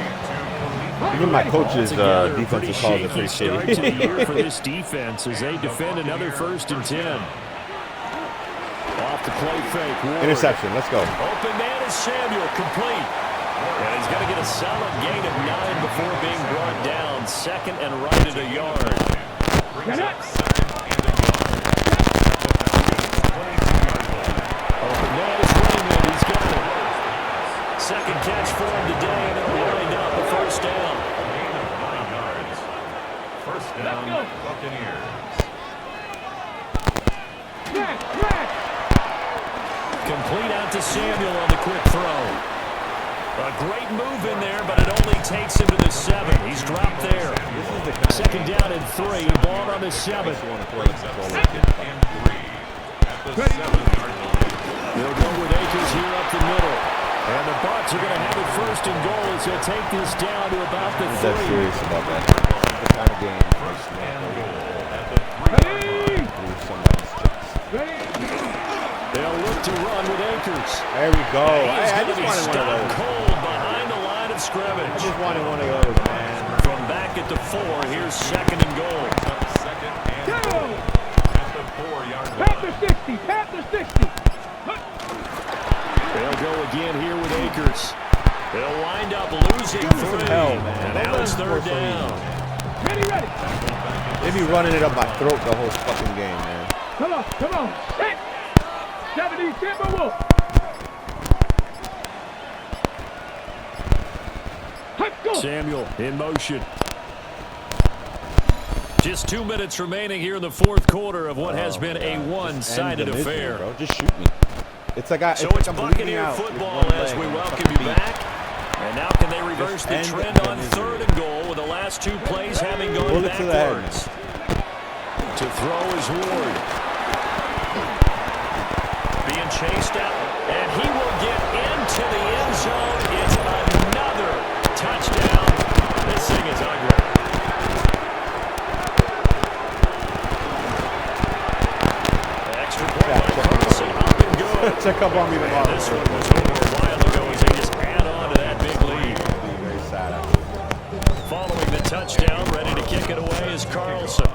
[SPEAKER 1] Even my coach's
[SPEAKER 3] Altogether,
[SPEAKER 1] defensive
[SPEAKER 3] pretty
[SPEAKER 1] calls are
[SPEAKER 3] shaky
[SPEAKER 1] pretty
[SPEAKER 3] start to the
[SPEAKER 1] shitty.
[SPEAKER 3] year for this defense as they defend another 1st and 10. Off the play fake. Ward.
[SPEAKER 1] Interception. Let's go.
[SPEAKER 3] Open man is Samuel, complete. And he's got to get a solid gain of 9 before being brought down. 2nd and right at a yard.
[SPEAKER 6] Brings up 2nd and a yard.
[SPEAKER 3] Open man is Raymond. He's got it. 2nd catch for him today, and it'll first down.
[SPEAKER 6] Gain of 9 yards. First down, Buccaneers.
[SPEAKER 3] Complete out to Samuel on the quick throw. A great move in there, but it only takes him to the 7. He's dropped there. Second down and 3. Ball on the 7.
[SPEAKER 6] Second and 3 at the 7-yard line.
[SPEAKER 3] They'll go with Akers here up the middle. And the Bucs are going to have it first and goal as they'll take this down to about the 3.
[SPEAKER 1] I'm serious about that. It's the kind of game.
[SPEAKER 6] First and goal at the 3-yard line.
[SPEAKER 3] They'll look to run with Akers.
[SPEAKER 1] There we go.
[SPEAKER 3] I
[SPEAKER 1] I just wanted one of those.
[SPEAKER 3] Cold behind the line of scrimmage.
[SPEAKER 1] I just wanted one of those, man.
[SPEAKER 3] From back at the 4, here's second and goal.
[SPEAKER 6] Second and goal at the 4-yard line.
[SPEAKER 5] Past the 60, past the 60.
[SPEAKER 3] They'll go again here with Akers. They'll wind up losing 3.
[SPEAKER 1] Hell, man.
[SPEAKER 3] And now it's third down.
[SPEAKER 5] Ready, ready.
[SPEAKER 1] They be running it up my throat the whole fucking game, man.
[SPEAKER 5] Come on, come on. Hey. 70, Timberwolf. Let's go.
[SPEAKER 3] Samuel in motion. Just 2 minutes remaining here in the fourth quarter of what has been a one-sided
[SPEAKER 1] End the misery,
[SPEAKER 3] affair.
[SPEAKER 1] bro. Just shoot me. It's like
[SPEAKER 3] So it's Buccaneer football as we welcome you back. And now can they reverse the trend on third and goal with the last 2 plays having gone backwards? To throw is Ward. Being chased out, and he will get into the end zone. It's another touchdown. This thing is ugly. Extra point by Carlson, up and good.
[SPEAKER 1] Check up on me tomorrow.
[SPEAKER 3] This one was over a while ago as they just add on to that big lead.
[SPEAKER 1] Very sad.
[SPEAKER 3] Following the touchdown, ready to kick it away is Carlson.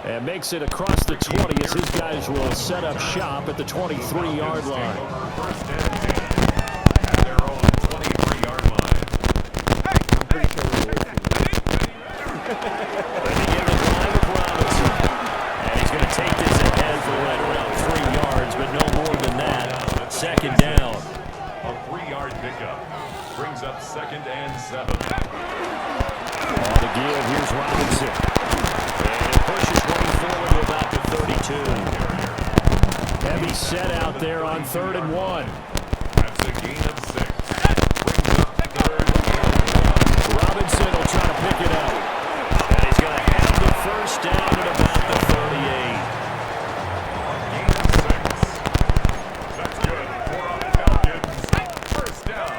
[SPEAKER 3] And makes it across the 20 as his guys will set up shop at the 23-yard line.
[SPEAKER 6] First and 10 at their own 23-yard line.
[SPEAKER 1] I'm pretty sure we're working.
[SPEAKER 3] They begin the drive with Robinson. And he's going to take this ahead for right around 3 yards, but no more than that. Second down.
[SPEAKER 6] A 3-yard pickup brings up second and 7.
[SPEAKER 3] On the give, here's Robinson. And it pushes one forward to about the 32. Heavy set out there on 3rd and 1.
[SPEAKER 6] That's a gain of 6. Brings up third and 1.
[SPEAKER 3] Robinson will try to pick it up. And he's going to have the first down at about the 38.
[SPEAKER 6] Gain of 6. That's good for the Falcons. First down.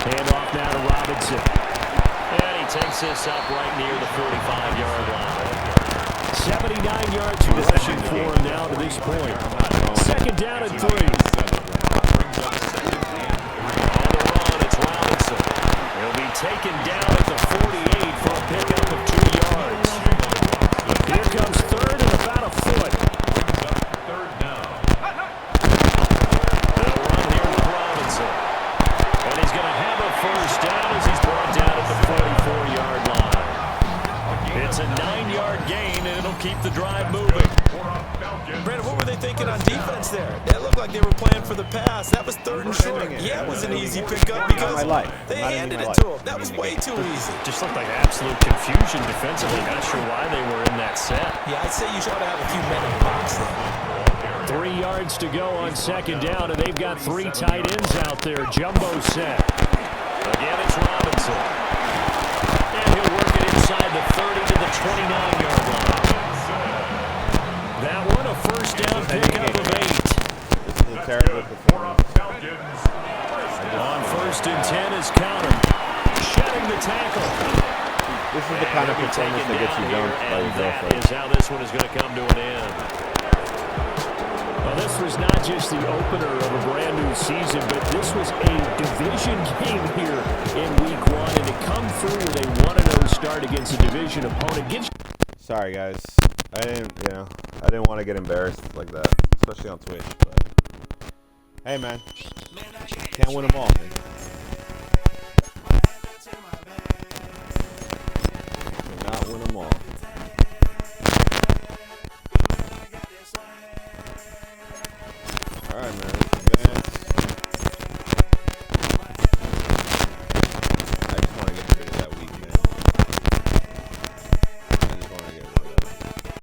[SPEAKER 3] Hand off now to Robinson. And he takes this up right near the 45-yard line. 79 yards rushing for him now to this point. Second down and 3.
[SPEAKER 6] Brings up second and 3.
[SPEAKER 3] On the run, it's Robinson. He'll be taken down at the 48 for a pickup of 2 yards. Here comes third and about a foot.
[SPEAKER 6] Brings up third down.
[SPEAKER 3] They'll run here with Robinson. And he's going to have a first down as he's brought down at the 44-yard line. It's a 9-yard gain, and it'll keep the drive moving.
[SPEAKER 7] Brandon, what were they thinking on defense there? That looked like they were playing for the pass. That was 3rd and short. Yeah, it was an easy pickup because they handed it to him. That was way too easy.
[SPEAKER 3] Just looked like absolute confusion defensively. Not sure why they were in that set.
[SPEAKER 7] Yeah, I'd say you should have a few men in the box there.
[SPEAKER 3] 3 yards to go on second down, and they've got 3 tight ends out there. Jumbo set. Again, it's Robinson. And he'll work it inside the 30 to the 29-yard line. That one, a first down pickup of 8.
[SPEAKER 1] This is a terrible performance.
[SPEAKER 3] On first and 10 is Counter. Shedding the tackle.
[SPEAKER 1] This is the kind of performance that gets you dumped by your
[SPEAKER 3] And that
[SPEAKER 1] girlfriend.
[SPEAKER 3] is how this one is going to come to an end. Well, this was not just the opener of a brand new season, but this was a division game here in week 1, and to come through with a 1-0 start against a division opponent gives.
[SPEAKER 1] Sorry, guys. I didn't want to get embarrassed like that, especially on Twitch. But hey, man, can't win them all. Man.